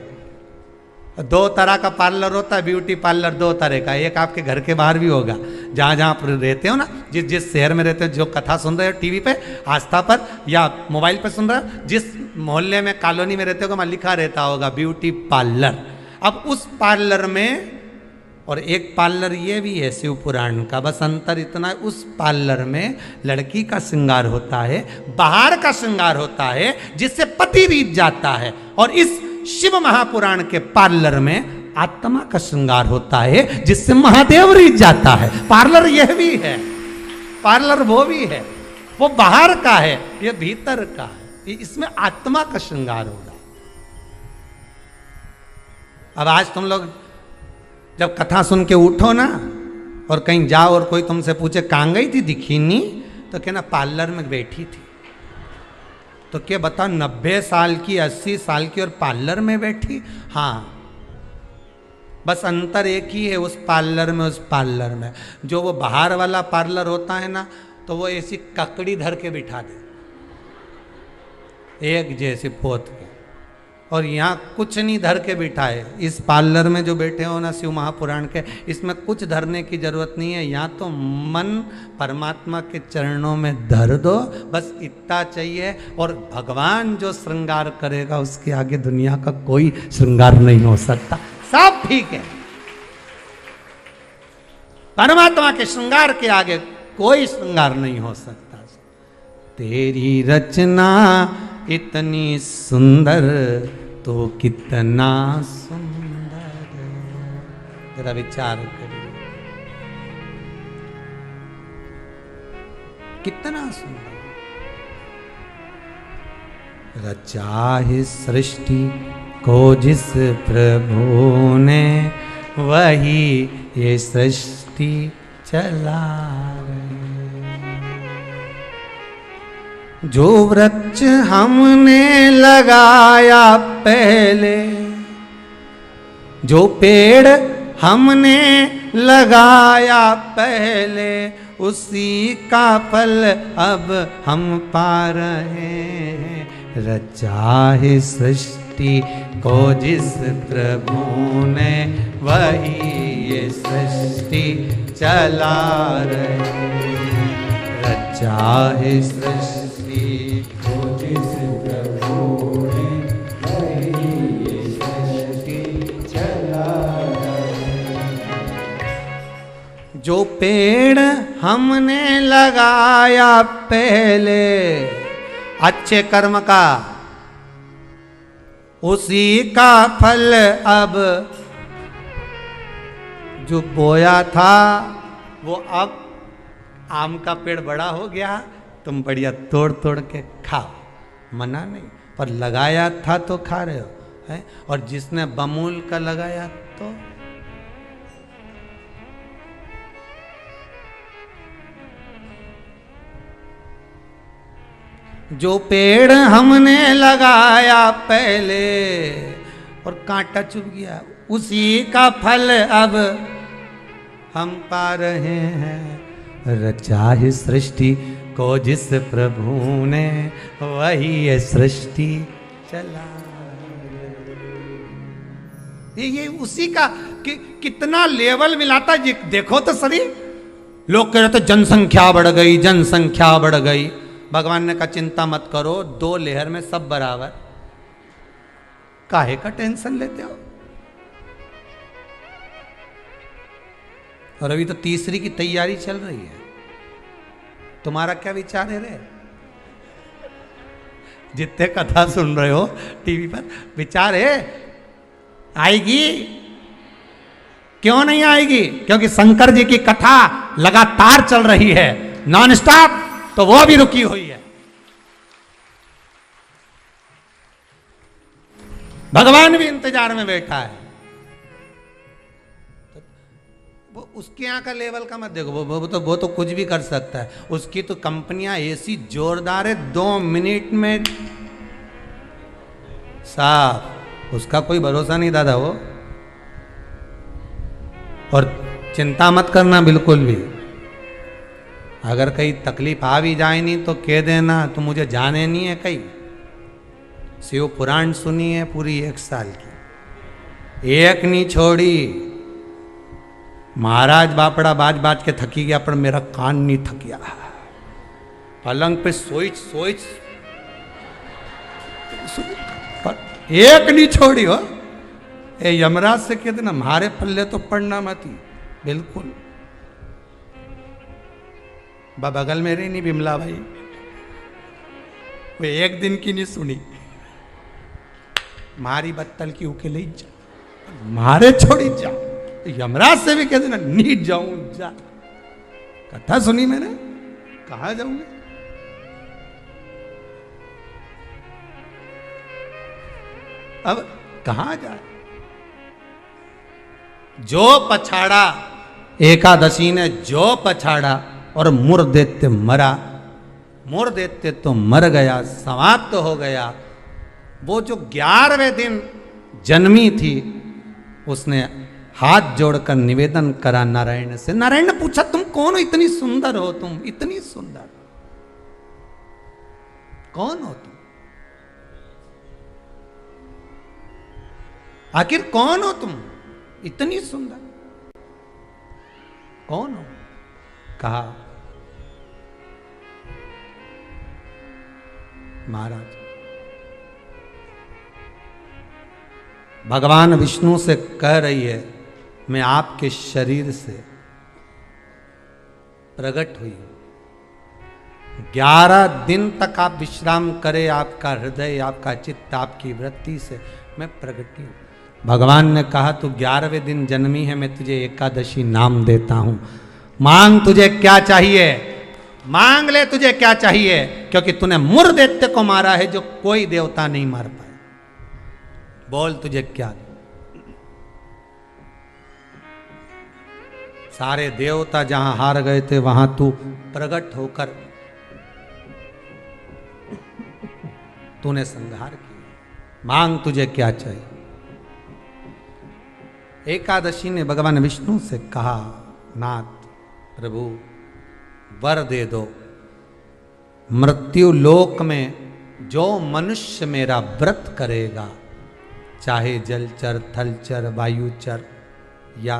2 तरह का पार्लर होता है, ब्यूटी पार्लर 2 तरह का। एक आपके घर के बाहर भी होगा, जहाँ जहाँ आप रहते हो ना, जिस जिस शहर में रहते हो, जो कथा सुन रहे हो टीवी पे, आस्था पर या मोबाइल पर सुन रहे हो, जिस मोहल्ले में कॉलोनी में रहते हो वहाँ लिखा रहता होगा ब्यूटी पार्लर। अब उस पार्लर में, और एक पार्लर ये भी है शिव पुराण का, बस अंतर इतना है, उस पार्लर में लड़की का श्रृंगार होता है, बाहर का श्रृंगार होता है जिससे पति रीत जाता है। और इस शिव महापुराण के पार्लर में आत्मा का श्रृंगार होता है जिससे महादेव रीत जाता है। पार्लर यह भी है, पार्लर वो भी है। वो बाहर का है, ये भीतर का है। इसमें आत्मा का श्रृंगार होगा। अब आज तुम लोग जब कथा सुन के उठो ना और कहीं जाओ और कोई तुमसे पूछे कहाँ गई थी, दिखी नहीं, तो कहना पार्लर में बैठी थी। तो क्या बता 90 साल की, 80 साल की और पार्लर में बैठी? हाँ, बस अंतर एक ही है उस पार्लर में, उस पार्लर में। जो वो बाहर वाला पार्लर होता है ना, तो वो ऐसी ककड़ी धर के बिठा दे, एक जैसे पोत के, और यहाँ कुछ नहीं धर के बिठाए। इस पार्लर में जो बैठे हो ना शिव महापुराण के, इसमें कुछ धरने की जरूरत नहीं है। यहाँ तो मन परमात्मा के चरणों में धर दो, बस इतना चाहिए। और भगवान जो श्रृंगार करेगा उसके आगे दुनिया का कोई श्रृंगार नहीं हो सकता। सब ठीक है। परमात्मा के श्रृंगार के आगे कोई श्रृंगार नहीं हो सकता। तेरी रचना इतनी सुंदर तो कितना सुंदर, जरा विचार करिए, कितना सुंदर। रचा है सृष्टि को जिस प्रभु ने, वही ये सृष्टि चला रहे। जो वृक्ष हमने लगाया पहले, जो पेड़ हमने लगाया पहले, उसी का फल अब हम पा रहे हैं। रचा है सृष्टि को जिस प्रभु ने, वही ये सृष्टि चला रहे। रचा है सृष्टि को जिस प्रभु ने, वही ये सृष्टि चला रहे। जो पेड़ हमने लगाया पहले अच्छे कर्म का, उसी का फल अब जो बोया था वो अब आम का पेड़ बड़ा हो गया, तुम बढ़िया तोड़ तोड़ के खाओ, मना नहीं, पर लगाया था तो खा रहे हो है? और जिसने बमूल का लगाया तो जो पेड़ हमने लगाया पहले और कांटा चुभ गया, उसी का फल अब हम पा रहे हैं। रचा है सृष्टि को जिस प्रभु ने, वही ये सृष्टि चला। ये उसी का कितना लेवल मिलाता, देखो तो सही। लोग कह रहे थे जनसंख्या बढ़ गई, जनसंख्या बढ़ गई। भगवान ने कहा चिंता मत करो, 2 लेहर में सब बराबर, काहे का टेंशन लेते हो। और अभी तो तीसरी की तैयारी चल रही है, तुम्हारा क्या विचार है रे? जितने कथा सुन रहे हो टीवी पर, विचार है आएगी? क्यों नहीं आएगी? क्योंकि शंकर जी की कथा लगातार चल रही है, नॉन स्टॉप, तो वो भी रुकी हुई है। भगवान भी इंतजार में बैठा है। वो उसके यहाँ का लेवल का मत देखो, वो तो कुछ भी कर सकता है। उसकी तो कंपनियां ऐसी जोरदार है, 2 मिनट में साफ, उसका कोई भरोसा नहीं दादा वो। और चिंता मत करना बिल्कुल भी, अगर कहीं तकलीफ आ भी जाए नहीं तो कह देना तो मुझे जाने नहीं है कहीं। शिव पुराण सुनी है पूरी 1 साल की, एक नहीं छोड़ी। महाराज बापड़ा बाज बाज के थकी गया, पर मेरा कान नहीं थकिया। पलंग पे सोच पर एक नहीं छोड़ी हो। ए यमराज से कह देना हमारे पल्ले तो पड़ना मत ही, बिल्कुल। बगल में रही नहीं बिमला भाई, वो 1 दिन की नहीं सुनी। मारी बत्तल की उके ले जा, मारे छोड़ी जा, तो यमराज से भी कह देना नीट जाऊं जा। कथा सुनी मैंने, कहा जाऊंगे? अब कहां जाए? जो पछाड़ा, एकादशी ने जो पछाड़ा और मुर देते मरा, मुर देते तो मर गया, समाप्त हो गया। वो जो 11वें दिन जन्मी थी, उसने हाथ जोड़कर निवेदन करा नारायण से। नारायण ने पूछा तुम कौन हो, इतनी सुंदर हो तुम, इतनी सुंदर कौन हो तुम? आखिर कौन हो तुम, इतनी सुंदर कौन हो? कहा महाराज भगवान विष्णु से कह रही है मैं आपके शरीर से प्रकट हुई। 11 दिन तक आप विश्राम करें, आपका हृदय, आपका चित्त, आपकी वृत्ति से मैं प्रकट हूं। भगवान ने कहा तू 11वें दिन जन्मी है, मैं तुझे एकादशी नाम देता हूं, मांग तुझे क्या चाहिए, मांग ले तुझे क्या चाहिए, क्योंकि तूने मुर दैत्य को मारा है जो कोई देवता नहीं मार पाए। बोल तुझे क्या। सारे देवता जहां हार गए थे वहां तू प्रकट होकर तूने संहार किया, मांग तुझे क्या चाहिए। एकादशी ने भगवान विष्णु से कहा, नाथ प्रभु वर दे दो, मृत्यु लोक में जो मनुष्य मेरा व्रत करेगा, चाहे जलचर, थलचर, वायुचर या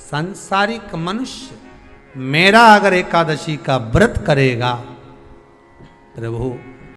सांसारिक मनुष्य, मेरा अगर एकादशी का व्रत करेगा, प्रभु